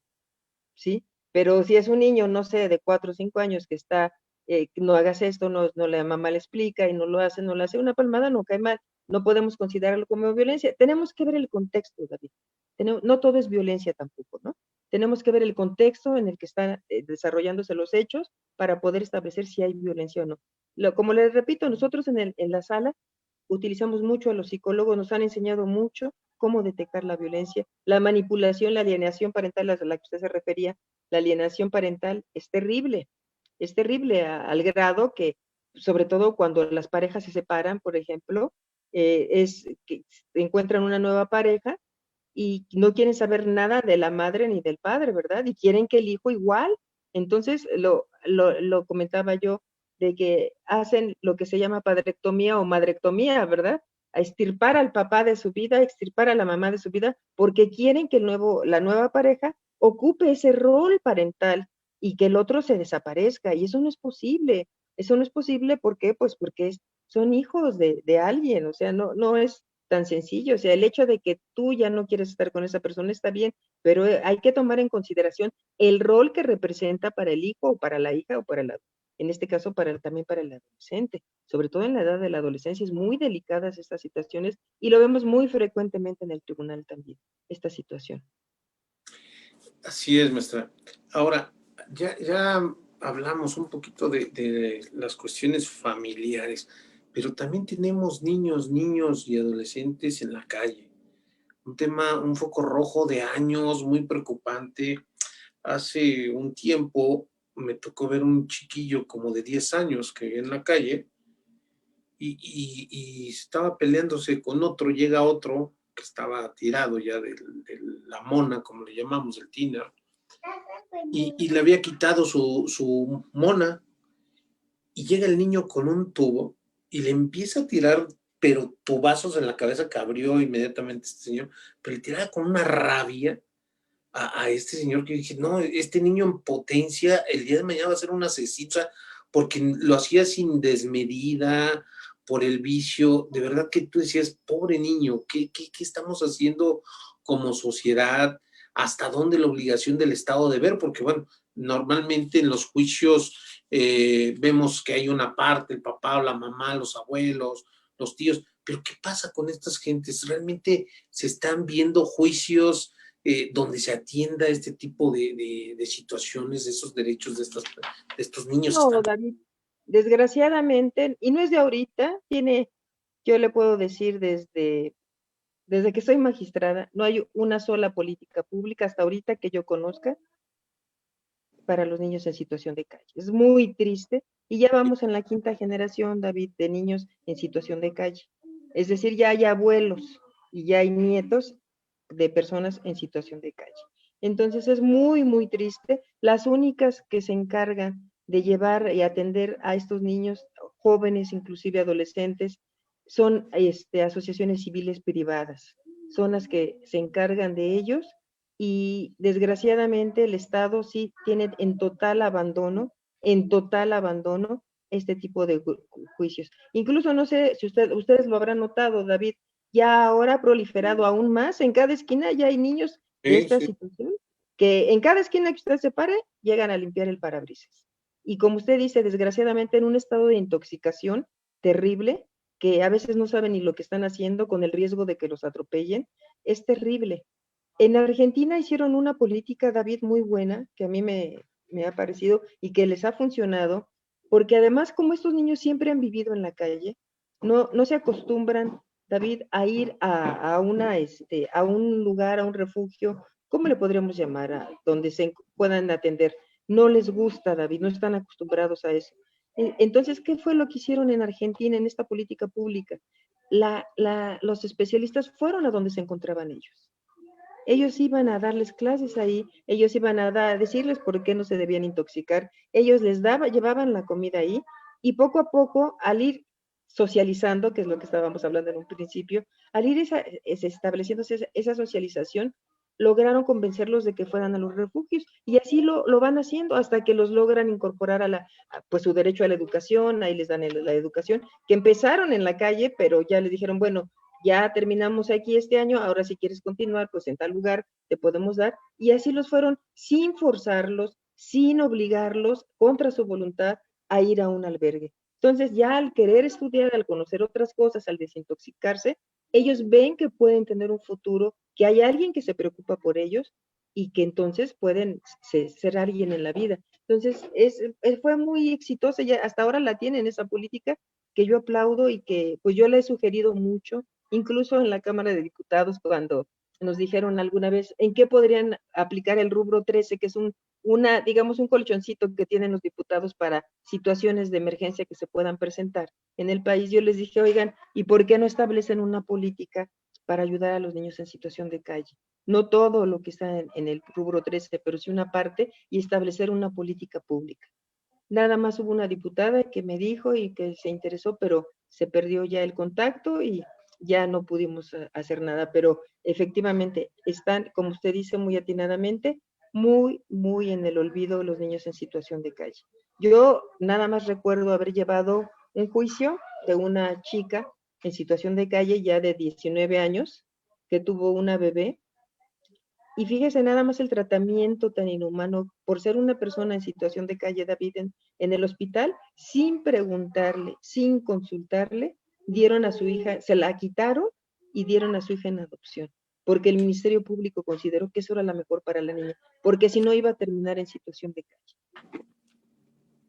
¿sí? Pero si es un niño, no sé, de 4 o 5 años que está, no hagas esto, la mamá le explica y no le hace una palmada, no cae mal. No podemos considerarlo como violencia. Tenemos que ver el contexto, David. No todo es violencia tampoco, ¿no? Tenemos que ver el contexto en el que están desarrollándose los hechos para poder establecer si hay violencia o no. Como les repito, nosotros en la sala utilizamos mucho a los psicólogos, nos han enseñado mucho cómo detectar la violencia, la manipulación, la alienación parental a la que usted se refería, la alienación parental es terrible al grado que, sobre todo cuando las parejas se separan, por ejemplo, es que encuentran una nueva pareja y no quieren saber nada de la madre ni del padre, ¿verdad? Y quieren que el hijo igual. Entonces, lo comentaba yo, de que hacen lo que se llama padrectomía o madrectomía, ¿verdad? A extirpar al papá de su vida, a extirpar a la mamá de su vida, porque quieren que la nueva pareja ocupe ese rol parental y que el otro se desaparezca. Y eso no es posible. Eso no es posible, ¿por qué? Pues porque son hijos de alguien, o sea, no es tan sencillo. O sea, el hecho de que tú ya no quieres estar con esa persona está bien, pero hay que tomar en consideración el rol que representa para el hijo o para la hija o en este caso también para el adolescente. Sobre todo en la edad de la adolescencia es muy delicadas estas situaciones y lo vemos muy frecuentemente en el tribunal también, esta situación. Así es, maestra. Ahora, ya hablamos un poquito de las cuestiones familiares, pero también tenemos niños y adolescentes en la calle. Un tema, un foco rojo de años, muy preocupante. Hace un tiempo me tocó ver un chiquillo como de 10 años que vivía en la calle y estaba peleándose con otro, llega otro que estaba tirado ya de la mona, como le llamamos, el tiner, y le había quitado su mona, y llega el niño con un tubo y le empieza a tirar, pero tubazos en la cabeza, que abrió inmediatamente este señor, pero le tiraba con una rabia a este señor, que dije, no, este niño en potencia, el día de mañana va a ser una asesino, porque lo hacía sin desmedida, por el vicio. De verdad que tú decías, pobre niño, ¿qué estamos haciendo como sociedad? ¿Hasta dónde la obligación del Estado de ver? Porque, bueno, normalmente en los juicios vemos que hay una parte, el papá o la mamá, los abuelos, los tíos, pero ¿qué pasa con estas gentes? ¿Realmente se están viendo juicios donde se atienda este tipo de situaciones, de esos derechos de estos niños? No, David, desgraciadamente, y no es de ahorita, yo le puedo decir desde que soy magistrada, no hay una sola política pública hasta ahorita que yo conozca para los niños en situación de calle. Es muy triste y ya vamos en la quinta generación, David, de niños en situación de calle. Es decir, ya hay abuelos y ya hay nietos de personas en situación de calle. Entonces es muy, muy triste. Las únicas que se encargan de llevar y atender a estos niños, jóvenes, inclusive adolescentes, son asociaciones civiles privadas. Son las que se encargan de ellos y desgraciadamente el Estado sí tiene en total abandono este tipo de juicios. Incluso no sé si ustedes lo habrán notado, David, ya ahora ha proliferado aún más, en cada esquina ya hay niños de Sí, esta sí. situación, que en cada esquina que usted se pare, llegan a limpiar el parabrisas. Y como usted dice, desgraciadamente en un estado de intoxicación terrible, que a veces no saben ni lo que están haciendo con el riesgo de que los atropellen, es terrible. En Argentina hicieron una política, David, muy buena, que a mí me ha parecido y que les ha funcionado, porque además como estos niños siempre han vivido en la calle, no se acostumbran, David, a ir a un lugar, a un refugio, ¿cómo le podríamos llamar? Donde se puedan atender. No les gusta, David, no están acostumbrados a eso. Entonces, ¿qué fue lo que hicieron en Argentina en esta política pública? Los especialistas fueron a donde se encontraban ellos. Ellos iban a darles clases ahí, ellos iban a decirles por qué no se debían intoxicar, ellos llevaban la comida ahí y poco a poco al ir socializando, que es lo que estábamos hablando en un principio, al ir estableciéndose esa socialización, lograron convencerlos de que fueran a los refugios y así lo van haciendo hasta que los logran incorporar pues su derecho a la educación, ahí les dan la educación, que empezaron en la calle, pero ya les dijeron, bueno, ya terminamos aquí este año, ahora si quieres continuar, pues en tal lugar te podemos dar. Y así los fueron sin forzarlos, sin obligarlos, contra su voluntad, a ir a un albergue. Entonces ya al querer estudiar, al conocer otras cosas, al desintoxicarse, ellos ven que pueden tener un futuro, que hay alguien que se preocupa por ellos y que entonces pueden ser alguien en la vida. Entonces, fue muy exitosa, ya hasta ahora la tienen esa política que yo aplaudo y que pues yo le he sugerido mucho, incluso en la Cámara de Diputados cuando nos dijeron alguna vez en qué podrían aplicar el rubro 13, que es digamos, un colchoncito que tienen los diputados para situaciones de emergencia que se puedan presentar en el país. Yo les dije, oigan, ¿y por qué no establecen una política para ayudar a los niños en situación de calle? No todo lo que está en el rubro 13, pero sí una parte, y establecer una política pública. Nada más hubo una diputada que me dijo y que se interesó, pero se perdió ya el contacto y ya no pudimos hacer nada, pero efectivamente están, como usted dice muy atinadamente, muy, muy en el olvido los niños en situación de calle. Yo nada más recuerdo haber llevado un juicio de una chica en situación de calle ya de 19 años, que tuvo una bebé, y fíjese nada más el tratamiento tan inhumano por ser una persona en situación de calle, David, en el hospital, sin preguntarle, sin consultarle, dieron a su hija, se la quitaron y dieron a su hija en adopción, porque el Ministerio Público consideró que eso era la mejor para la niña, porque si no iba a terminar en situación de calle.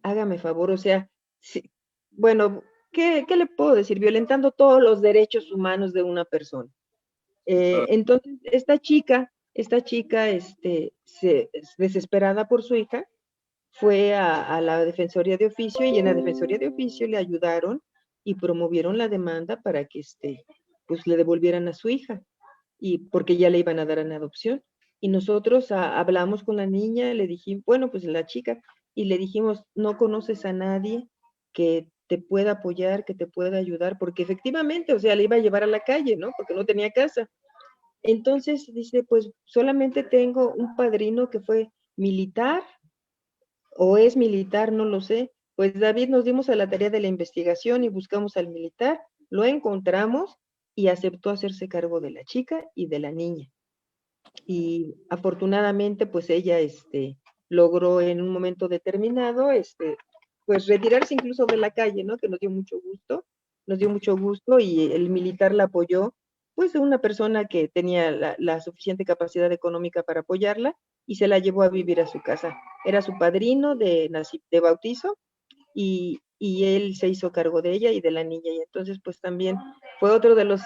Hágame favor, o sea, sí, bueno, ¿qué le puedo decir? Violentando todos los derechos humanos de una persona. Entonces, esta chica, desesperada por su hija, fue a la Defensoría de Oficio y en la Defensoría de Oficio le ayudaron y promovieron la demanda para que pues le devolvieran a su hija y porque ya le iban a dar en adopción. Y nosotros hablamos con la niña, le dijimos, bueno, pues la chica, y le dijimos, no conoces a nadie que te pueda apoyar, que te pueda ayudar, porque efectivamente, o sea, le iba a llevar a la calle, ¿no? Porque no tenía casa. Entonces dice, pues solamente tengo un padrino que fue militar o es militar, no lo sé. Pues David nos dimos a la tarea de la investigación y buscamos al militar, lo encontramos y aceptó hacerse cargo de la chica y de la niña. Y afortunadamente, pues ella logró en un momento determinado, pues retirarse incluso de la calle, ¿no? Que nos dio mucho gusto y el militar la apoyó, pues una persona que tenía la suficiente capacidad económica para apoyarla y se la llevó a vivir a su casa. Era su padrino de bautizo y él se hizo cargo de ella y de la niña. Y entonces, pues también fue otro de los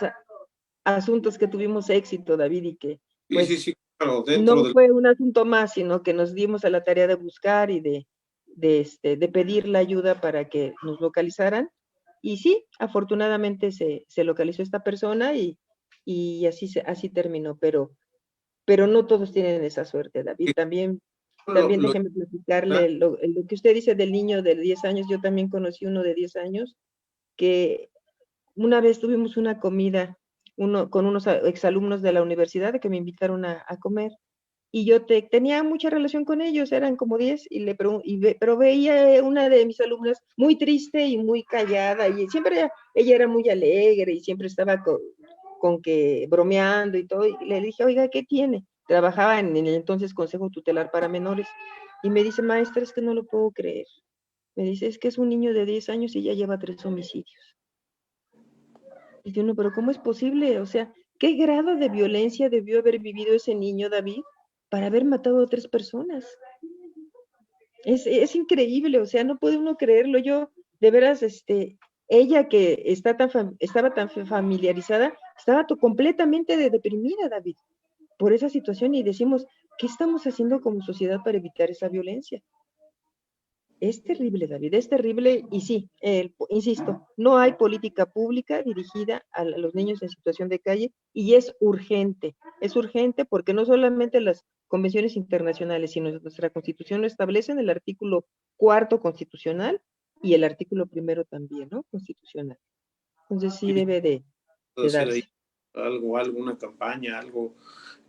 asuntos que tuvimos éxito, David, y que Sí, sí, pues sí, claro, dentro no del... fue un asunto más, sino que nos dimos a la tarea de buscar y de pedir la ayuda para que nos localizaran. Y sí, afortunadamente se localizó esta persona y así terminó, pero no todos tienen esa suerte, David. También lo- déjeme platicarle lo que usted dice del niño de 10 años. Yo también conocí uno de 10 años que una vez tuvimos una comida con unos exalumnos de la universidad que me invitaron a comer y yo tenía mucha relación con ellos, eran como 10, pero veía una de mis alumnas muy triste y muy callada, y siempre ella era muy alegre y siempre estaba con que bromeando y todo, y le dije, oiga, ¿qué tiene? Trabajaba en el entonces Consejo Tutelar para Menores, y me dice, maestra, es que no lo puedo creer. Me dice, es que es un niño de 10 años y ya lleva 3 homicidios. Y yo, no, pero ¿cómo es posible? O sea, ¿qué grado de violencia debió haber vivido ese niño, David, para haber matado a 3 personas? Es increíble, o sea, no puede uno creerlo. Yo, de veras, ella que estaba tan familiarizada, estaba completamente deprimida, David, por esa situación y decimos, ¿qué estamos haciendo como sociedad para evitar esa violencia? Es terrible, David, es terrible y sí, insisto, no hay política pública dirigida a los niños en situación de calle y es urgente porque no solamente las convenciones internacionales, sino nuestra constitución lo establece en el artículo 4 constitucional y el artículo 1 también, ¿no? Constitucional. Entonces sí debe de hacer ahí darse. alguna campaña, algo.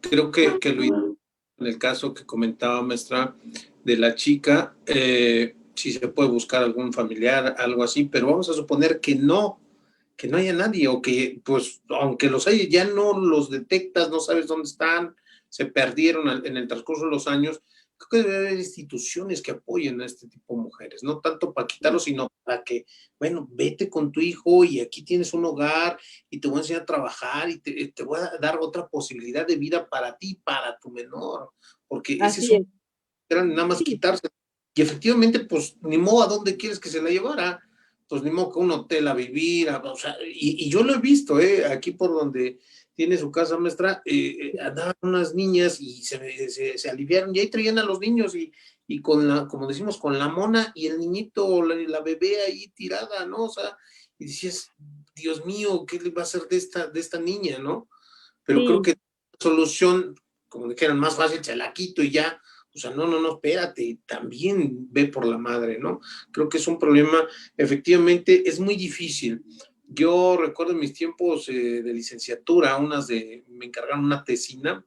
Creo que lo en el caso que comentaba maestra de la chica, si se puede buscar algún familiar, algo así, pero vamos a suponer que no haya nadie o que, pues, aunque los haya, ya no los detectas, no sabes dónde están, se perdieron en el transcurso de los años. Creo que debe haber instituciones que apoyen a este tipo de mujeres, no tanto para quitarlos, sino para que, bueno, vete con tu hijo y aquí tienes un hogar y te voy a enseñar a trabajar y te voy a dar otra posibilidad de vida para ti, para tu menor, porque ese es Así un, es, era nada más sí, quitarse. Y efectivamente, pues, ni modo a dónde quieres que se la llevara, pues ni modo que un hotel a vivir, o sea, y yo lo he visto, aquí por donde tiene su casa maestra, andaban unas niñas y se aliviaron, y ahí traían a los niños y con la, como decimos, con la mona y el niñito, la bebé ahí tirada, ¿no? O sea, y decías, Dios mío, ¿qué le va a hacer de esta niña, no? Pero creo sí, que la solución, como dijeran, más fácil, se la quito y ya. O sea, no, no, no, espérate, también ve por la madre, ¿no? Creo que es un problema, efectivamente, es muy difícil. Yo recuerdo en mis tiempos de licenciatura, me encargaron una tesina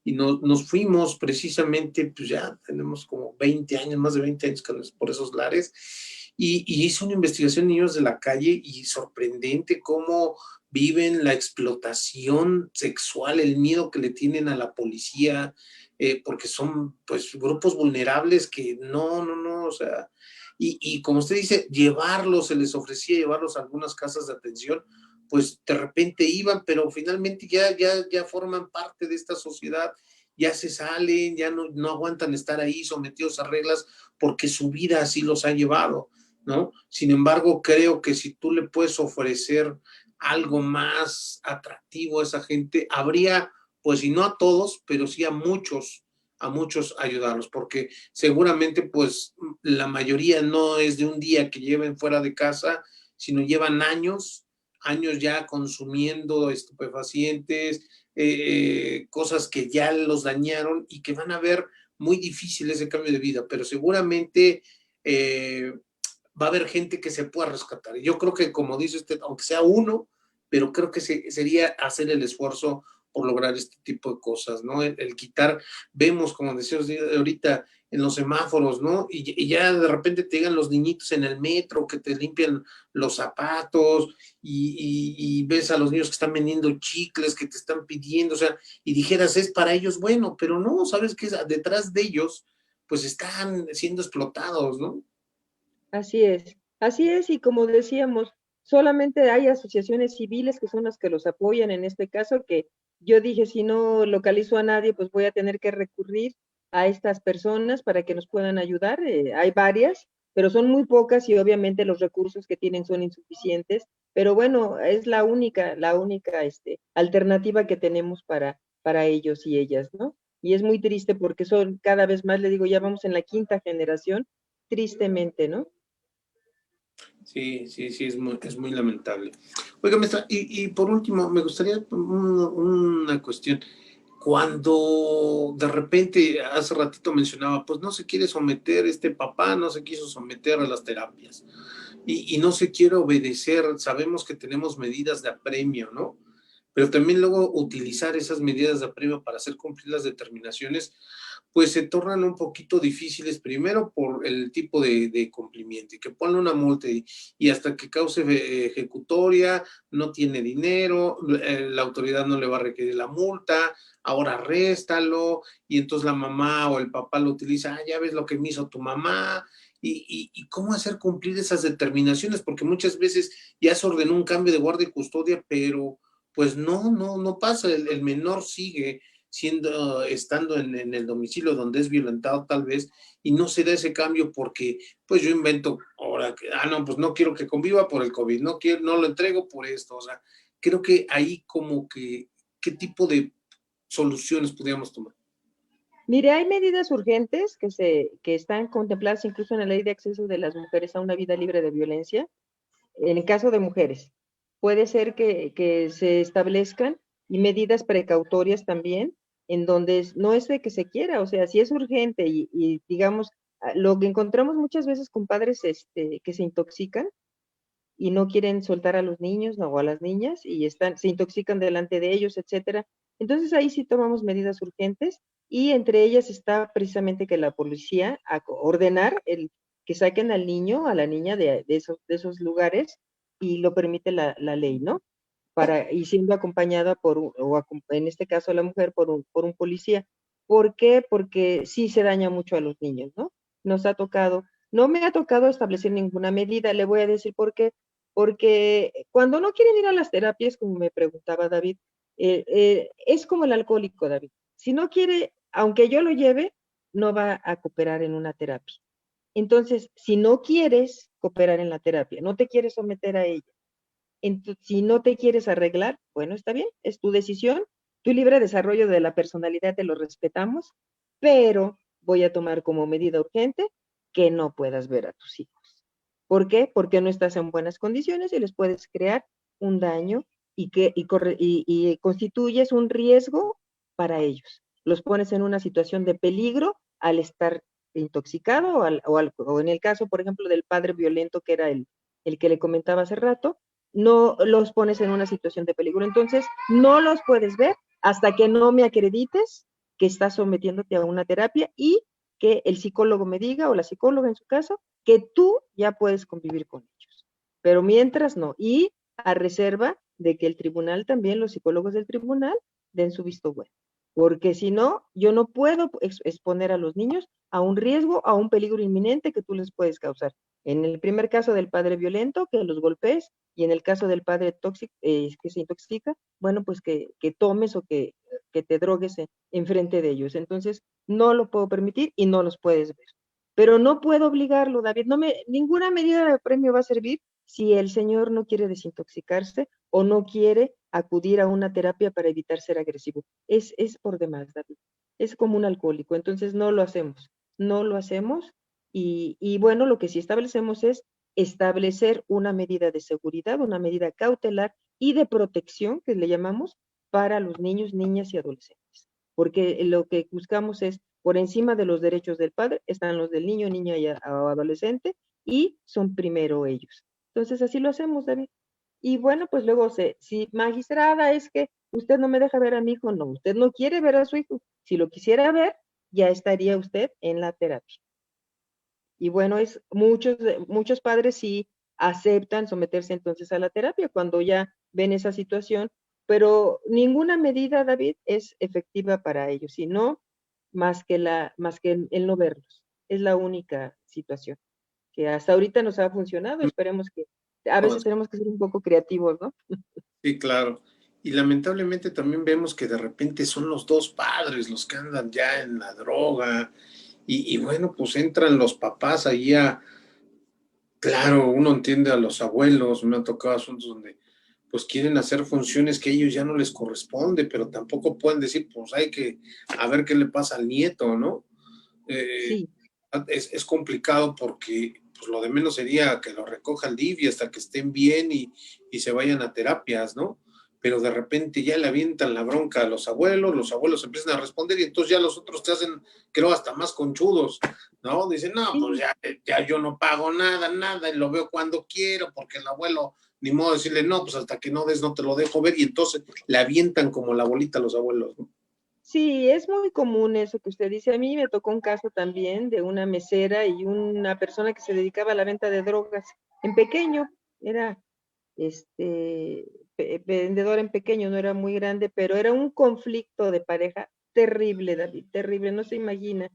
y nos fuimos precisamente, pues ya tenemos como 20 años, más de 20 años por esos lares, y hice una investigación en niños de la calle y sorprendente cómo viven la explotación sexual, el miedo que le tienen a la policía, porque son pues grupos vulnerables que no, no, no, o sea, y como usted dice, se les ofrecía llevarlos a algunas casas de atención, pues de repente iban, pero finalmente ya forman parte de esta sociedad, ya se salen, ya no aguantan estar ahí sometidos a reglas porque su vida así los ha llevado, ¿no? Sin embargo, creo que si tú le puedes ofrecer algo más atractivo a esa gente, habría, pues, y no a todos, pero sí a muchos ayudarlos, porque seguramente, pues, la mayoría no es de un día que lleven fuera de casa, sino llevan años ya consumiendo estupefacientes, cosas que ya los dañaron y que van a ver muy difícil ese cambio de vida, pero seguramente va a haber gente que se pueda rescatar. Yo creo que, como dice usted, aunque sea uno, pero creo que sería hacer el esfuerzo por lograr este tipo de cosas, ¿no? El quitar, vemos, como decíamos ahorita, en los semáforos, ¿no? Y ya de repente te llegan los niñitos en el metro que te limpian los zapatos y ves a los niños que están vendiendo chicles, que te están pidiendo, o sea, y dijeras, es para ellos bueno, pero no, ¿sabes qué? Detrás de ellos, pues están siendo explotados, ¿no? así es, y como decíamos, solamente hay asociaciones civiles que son las que los apoyan en este caso, que yo dije, si no localizo a nadie, pues voy a tener que recurrir a estas personas para que nos puedan ayudar. Hay varias, pero son muy pocas y obviamente los recursos que tienen son insuficientes, pero bueno, es la única alternativa que tenemos para ellos y ellas, ¿no? Y es muy triste porque son cada vez más, le digo, ya vamos en la quinta generación, tristemente, ¿no? Sí, sí, sí, es muy lamentable. Oiga, maestra, y por último, me gustaría una cuestión. Cuando de repente, hace ratito mencionaba, pues no se quiere someter, este papá no se quiso someter a las terapias y no se quiere obedecer, sabemos que tenemos medidas de apremio, ¿no? Pero también luego utilizar esas medidas de apremio para hacer cumplir las determinaciones, pues se tornan un poquito difíciles, primero por el tipo de cumplimiento, y que ponle una multa y hasta que cause ejecutoria, no tiene dinero, la autoridad no le va a requerir la multa, ahora réstalo, y entonces la mamá o el papá lo utiliza, ya ves lo que me hizo tu mamá, y cómo hacer cumplir esas determinaciones, porque muchas veces ya se ordenó un cambio de guardia y custodia, pero pues no pasa, el menor sigue estando en el domicilio donde es violentado tal vez, y no se da ese cambio porque, pues yo invento ahora que, no, pues no quiero que conviva por el COVID, no lo entrego por esto, o sea, creo que ahí como que, ¿qué tipo de soluciones podríamos tomar? Mire, hay medidas urgentes que están contempladas incluso en la Ley de Acceso de las Mujeres a una Vida Libre de Violencia, en el caso de mujeres. Puede ser que se establezcan y medidas precautorias también, en donde no es de que se quiera, o sea, si es urgente y digamos, lo que encontramos muchas veces con padres que se intoxican, y no quieren soltar a los niños o a las niñas y se intoxican delante de ellos, etcétera. Entonces ahí sí tomamos medidas urgentes y entre ellas está precisamente que la policía ordenar que saquen al niño, a la niña de esos lugares y lo permite la ley, ¿no? Y siendo acompañada en este caso la mujer por un policía. ¿Por qué? Porque sí se daña mucho a los niños, ¿no? Nos ha tocado, no me ha tocado establecer ninguna medida, le voy a decir por qué, porque cuando no quieren ir a las terapias, como me preguntaba David, es como el alcohólico, David. Si no quiere aunque yo lo lleve, no va a cooperar en una terapia. Entonces, si no quieres cooperar en la terapia, no te quieres someter a ella, si no te quieres arreglar, bueno, está bien, es tu decisión, tu libre desarrollo de la personalidad te lo respetamos, pero voy a tomar como medida urgente que no puedas ver a tus hijos. ¿Por qué? Porque no estás en buenas condiciones y les puedes crear un daño y constituyes un riesgo para ellos. Los pones en una situación de peligro al estar intoxicado o en el caso, por ejemplo, del padre violento que era el que le comentaba hace rato, no los pones en una situación de peligro. Entonces, no los puedes ver hasta que no me acredites que estás sometiéndote a una terapia y que el psicólogo me diga, o la psicóloga en su caso, que tú ya puedes convivir con ellos. Pero mientras no. Y a reserva de que el tribunal también, los psicólogos del tribunal, den su visto bueno. Porque si no, yo no puedo exponer a los niños a un riesgo, a un peligro inminente que tú les puedes causar. En el primer caso del padre violento, que los golpees, y en el caso del padre tóxico, que se intoxica, bueno, pues que tomes o que te drogues en frente de ellos. Entonces, no lo puedo permitir y no los puedes ver. Pero no puedo obligarlo, David. Ninguna medida de premio va a servir si el señor no quiere desintoxicarse o no quiere acudir a una terapia para evitar ser agresivo. Es por demás, David. Es como un alcohólico. Entonces, no lo hacemos. No lo hacemos. Y bueno, lo que sí establecemos es establecer una medida de seguridad, una medida cautelar y de protección, que le llamamos, para los niños, niñas y adolescentes. Porque lo que buscamos es, por encima de los derechos del padre, están los del niño, niña o adolescente, y son primero ellos. Entonces, así lo hacemos, David. Y bueno, pues luego, si magistrada, es que usted no me deja ver a mi hijo, no, usted no quiere ver a su hijo. Si lo quisiera ver, ya estaría usted en la terapia. Y bueno, muchos padres sí aceptan someterse entonces a la terapia cuando ya ven esa situación, pero ninguna medida, David, es efectiva para ellos, sino más que el no verlos. Es la única situación que hasta ahorita nos ha funcionado. Esperemos que a veces tenemos que ser un poco creativos, ¿no? Sí, claro. Y lamentablemente también vemos que de repente son los dos padres los que andan ya en la droga y bueno, pues entran los papás ahí claro, uno entiende a los abuelos, me han tocado asuntos donde pues quieren hacer funciones que a ellos ya no les corresponde, pero tampoco pueden decir, pues hay que a ver qué le pasa al nieto, ¿no? Eh, Sí, es complicado porque pues lo de menos sería que lo recoja el DIF y hasta que estén bien y se vayan a terapias, ¿no? Pero de repente ya le avientan la bronca a los abuelos empiezan a responder y entonces ya los otros te hacen, creo, hasta más conchudos, ¿no? Dicen, no, pues sí. ya yo no pago nada, y lo veo cuando quiero, porque el abuelo, ni modo de decirle, no, pues hasta que no des, no te lo dejo ver, y entonces le avientan como la bolita a los abuelos, ¿no? Sí, es muy común eso que usted dice. A mí me tocó un caso también de una mesera y una persona que se dedicaba a la venta de drogas en pequeño. Era vendedor en pequeño, no era muy grande, pero era un conflicto de pareja terrible, David, terrible, no se imagina.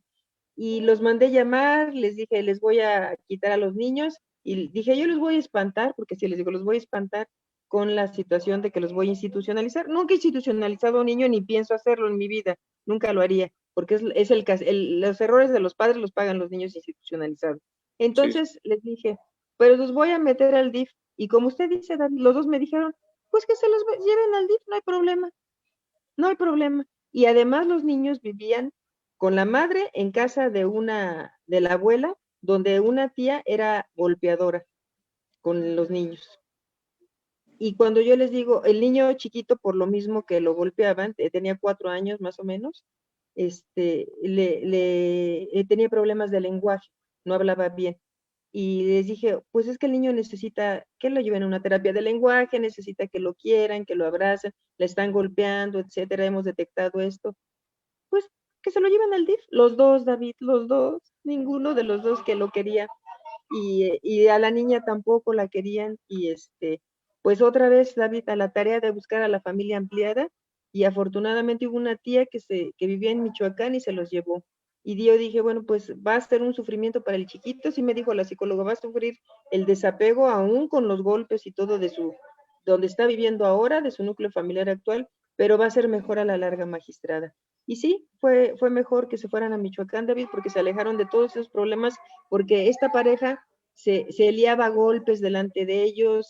Y los mandé llamar, les dije, les voy a quitar a los niños, y dije, yo los voy a espantar, porque si les digo, los voy a espantar con la situación de que los voy a institucionalizar. Nunca he institucionalizado a un niño, ni pienso hacerlo en mi vida, nunca lo haría, porque los errores de los padres los pagan los niños institucionalizados. Sí, Entonces les dije, pero los voy a meter al DIF, y como usted dice, David, los dos me dijeron, pues que se los lleven al DIF, no hay problema, no hay problema. Y además los niños vivían con la madre en casa de la abuela, donde una tía era golpeadora con los niños. Y cuando yo les digo, el niño chiquito, por lo mismo que lo golpeaban, tenía 4 años más o menos, tenía problemas de lenguaje, no hablaba bien. Y les dije, pues es que el niño necesita que lo lleven a una terapia de lenguaje, necesita que lo quieran, que lo abracen, le están golpeando, etcétera, hemos detectado esto. Pues que se lo lleven al DIF, los dos, David, los dos, ninguno de los dos que lo quería. Y a la niña tampoco la querían, y pues otra vez, David, a la tarea de buscar a la familia ampliada, y afortunadamente hubo una tía que vivía en Michoacán y se los llevó. Y yo dije, bueno, pues va a ser un sufrimiento para el chiquito, sí me dijo la psicóloga, va a sufrir el desapego aún con los golpes y todo donde está viviendo ahora, de su núcleo familiar actual, pero va a ser mejor a la larga, magistrada. Y sí, fue mejor que se fueran a Michoacán, David, porque se alejaron de todos esos problemas, porque esta pareja se liaba a golpes delante de ellos,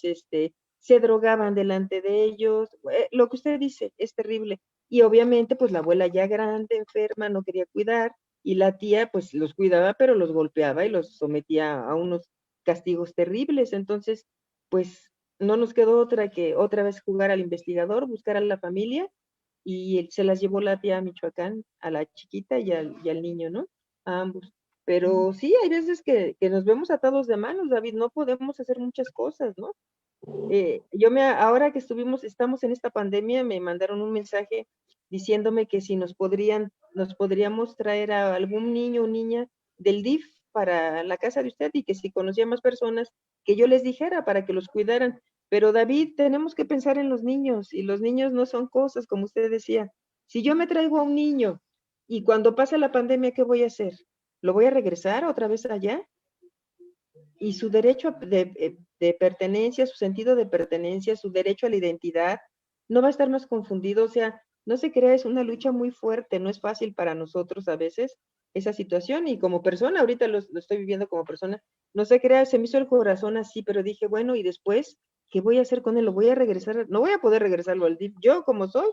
se drogaban delante de ellos, lo que usted dice es terrible. Y obviamente, pues la abuela ya grande, enferma, no quería cuidar, y la tía, pues los cuidaba, pero los golpeaba y los sometía a unos castigos terribles. Entonces, pues no nos quedó otra que otra vez jugar al investigador, buscar a la familia, y se las llevó la tía a Michoacán, a la chiquita y al niño, ¿no? A ambos. Pero sí, hay veces que nos vemos atados de manos, David, no podemos hacer muchas cosas, ¿no? Ahora que estamos en esta pandemia, me mandaron un mensaje diciéndome que si nos podríamos traer a algún niño o niña del DIF para la casa de usted y que si conocía más personas, que yo les dijera para que los cuidaran. Pero David, tenemos que pensar en los niños y los niños no son cosas, como usted decía. Si yo me traigo a un niño y cuando pase la pandemia, ¿qué voy a hacer? ¿Lo voy a regresar otra vez allá? Y su derecho de pertenencia, su sentido de pertenencia, su derecho a la identidad, no va a estar más confundido. O sea, no se crea, es una lucha muy fuerte, no es fácil para nosotros a veces esa situación. Y como persona, ahorita lo estoy viviendo como persona, no se crea, se me hizo el corazón así, pero dije, bueno, ¿y después qué voy a hacer con él? ¿Lo voy a regresar? No voy a poder regresarlo al DIF. Yo, como soy,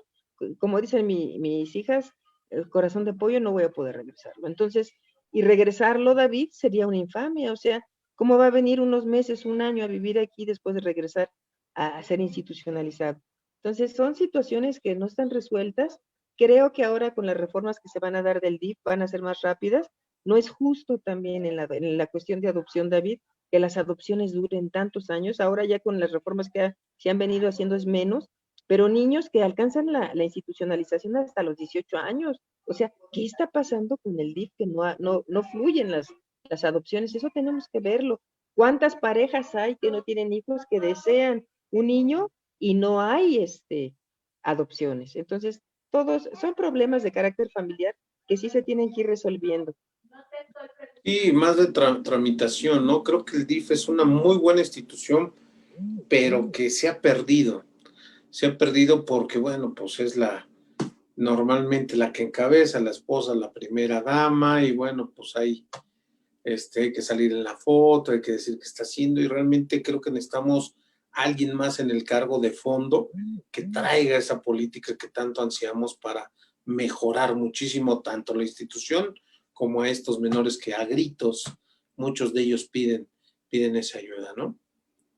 como dicen mis hijas, el corazón de pollo, no voy a poder regresarlo. Entonces, y regresarlo, David, sería una infamia. O sea, ¿cómo va a venir unos meses, un año a vivir aquí después de regresar a ser institucionalizado? Entonces, son situaciones que no están resueltas. Creo que ahora con las reformas que se van a dar del DIF van a ser más rápidas. No es justo también en la cuestión de adopción, David, que las adopciones duren tantos años. Ahora ya con las reformas que se han venido haciendo es menos, pero niños que alcanzan la institucionalización hasta los 18 años. O sea, ¿qué está pasando con el DIF que no fluyen las adopciones? Eso tenemos que verlo. ¿Cuántas parejas hay que no tienen hijos que desean un niño y no hay adopciones? Entonces, todos son problemas de carácter familiar que sí se tienen que ir resolviendo. Y más de tramitación, ¿no? Creo que el DIF es una muy buena institución, pero que se ha perdido. Se ha perdido porque, bueno, pues es normalmente la que encabeza, la esposa, la primera dama, y bueno, pues hay que salir en la foto, hay que decir qué está haciendo, y realmente creo que necesitamos alguien más en el cargo de fondo que traiga esa política que tanto ansiamos para mejorar muchísimo tanto la institución como a estos menores que a gritos, muchos de ellos piden esa ayuda, ¿no?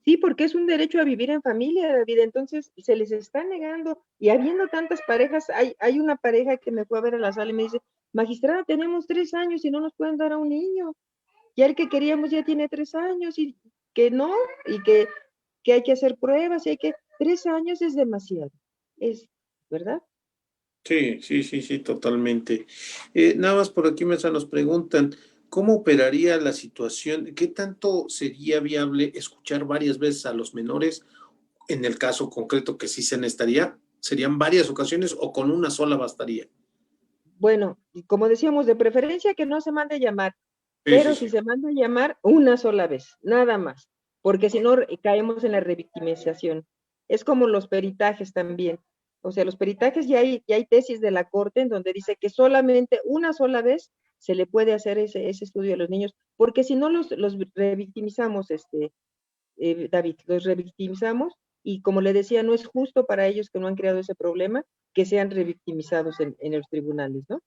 Sí, porque es un derecho a vivir en familia, David, entonces se les está negando, y habiendo tantas parejas, hay una pareja que me fue a ver a la sala y me dice, magistrada, tenemos 3 años y no nos pueden dar a un niño, ya el que queríamos ya tiene 3 años, y que no, y que hay que hacer pruebas, y 3 años es demasiado, ¿verdad? Sí, sí, sí, sí, totalmente. Nada más por aquí nos preguntan, ¿cómo operaría la situación? ¿Qué tanto sería viable escuchar varias veces a los menores en el caso concreto que sí se necesitaría? ¿Serían varias ocasiones o con una sola bastaría? Bueno, y como decíamos, de preferencia que no se mande llamar, Sí, sí, pero sí. si se manda a llamar, una sola vez, nada más, porque si no caemos en la revictimización. Es como los peritajes también. O sea, los peritajes ya hay tesis de la Corte en donde dice que solamente una sola vez se le puede hacer ese estudio a los niños, porque si no los revictimizamos, David, los revictimizamos, y como le decía, no es justo para ellos que no han creado ese problema que sean revictimizados en los tribunales, ¿no?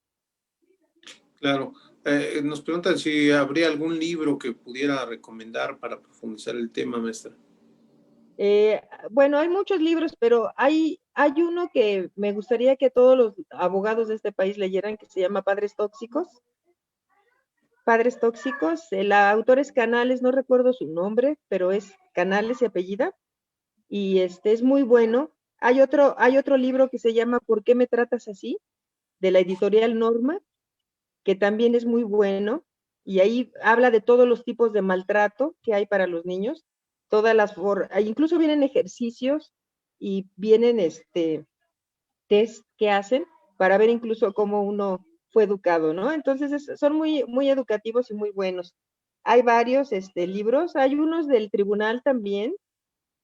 Claro. Nos preguntan si habría algún libro que pudiera recomendar para profundizar el tema, maestra. Bueno, hay muchos libros, pero hay uno que me gustaría que todos los abogados de este país leyeran, que se llama Padres Tóxicos. Padres Tóxicos, el autor es Canales, no recuerdo su nombre, pero es Canales y apellida, y este es muy bueno. Hay otro libro que se llama ¿Por qué me tratas así?, de la editorial Norma, que también es muy bueno, y ahí habla de todos los tipos de maltrato que hay para los niños, incluso vienen ejercicios y vienen test que hacen para ver incluso cómo uno fue educado, ¿no? Entonces son muy, muy educativos y muy buenos. Hay varios libros, hay unos del tribunal también,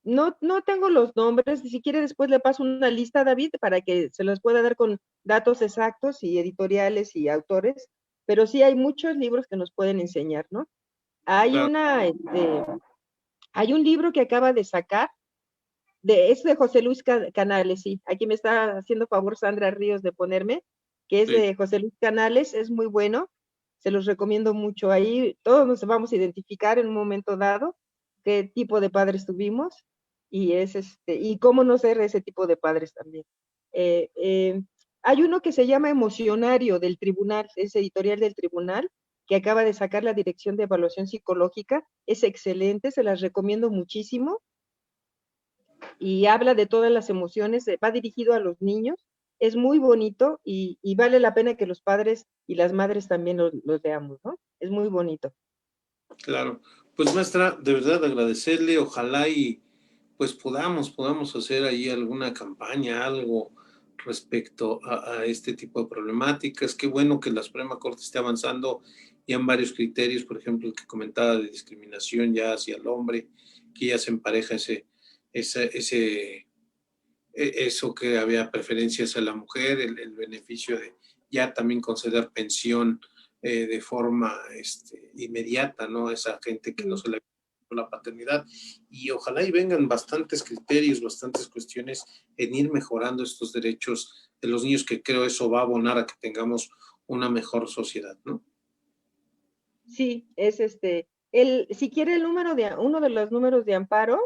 No tengo los nombres, si quiere después le paso una lista, David, para que se los pueda dar con datos exactos y editoriales y autores, pero sí hay muchos libros que nos pueden enseñar, ¿no? Hay Claro, hay un libro que acaba de sacar, es de José Luis Canales, sí, aquí me está haciendo favor Sandra Ríos de ponerme, que es sí, de José Luis Canales, es muy bueno, se los recomiendo mucho, ahí todos nos vamos a identificar en un momento dado qué tipo de padres tuvimos y y cómo no ser ese tipo de padres también. Eh, eh, Hay uno que se llama Emocionario del Tribunal, es editorial del Tribunal, que acaba de sacar la Dirección de Evaluación Psicológica, es excelente, se las recomiendo muchísimo y habla de todas las emociones, va dirigido a los niños, es muy bonito y vale la pena que los padres y las madres también los leamos, ¿no? Es muy bonito. claro. Pues maestra, de verdad agradecerle, ojalá y pues podamos hacer ahí alguna campaña, algo respecto a este tipo de problemáticas. Qué bueno que la Suprema Corte esté avanzando ya en varios criterios, por ejemplo, el que comentaba de discriminación ya hacia el hombre, que ya se empareja eso que había preferencias a la mujer, el beneficio de ya también conceder pensión de forma inmediata, ¿no? A esa gente que no Sí. se le la paternidad y ojalá y vengan bastantes criterios, bastantes cuestiones en ir mejorando estos derechos de los niños, que creo eso va a abonar a que tengamos una mejor sociedad, ¿no? Sí, es si quiere el número uno de los números de amparo,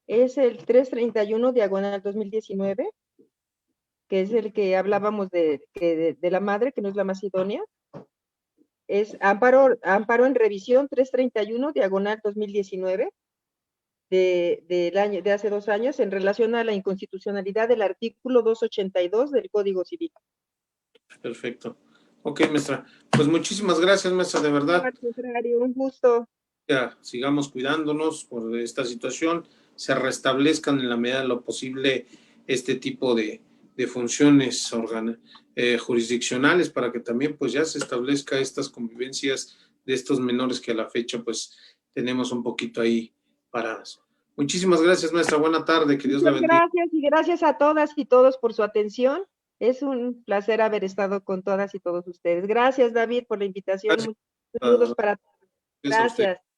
es el 331 diagonal 2019, que es el que hablábamos de la madre, que no es la más idónea. Es amparo en revisión 331 diagonal 2019 del año, de hace 2 años en relación a la inconstitucionalidad del artículo 282 del Código Civil. Perfecto. Ok, maestra. Pues muchísimas gracias, maestra, de No, verdad. al contrario, un gusto. Ya, sigamos cuidándonos por esta situación, se restablezcan en la medida de lo posible este tipo de funciones jurisdiccionales para que también pues ya se establezca estas convivencias de estos menores que a la fecha pues tenemos un poquito ahí paradas. Muchísimas gracias, maestra. Buena tarde, que Dios la Muchas bendiga. gracias y gracias a todas y todos por su atención. Es un placer haber estado con todas y todos ustedes. Gracias, David, por la invitación. Gracias Muchos saludos para todos. a usted. Gracias.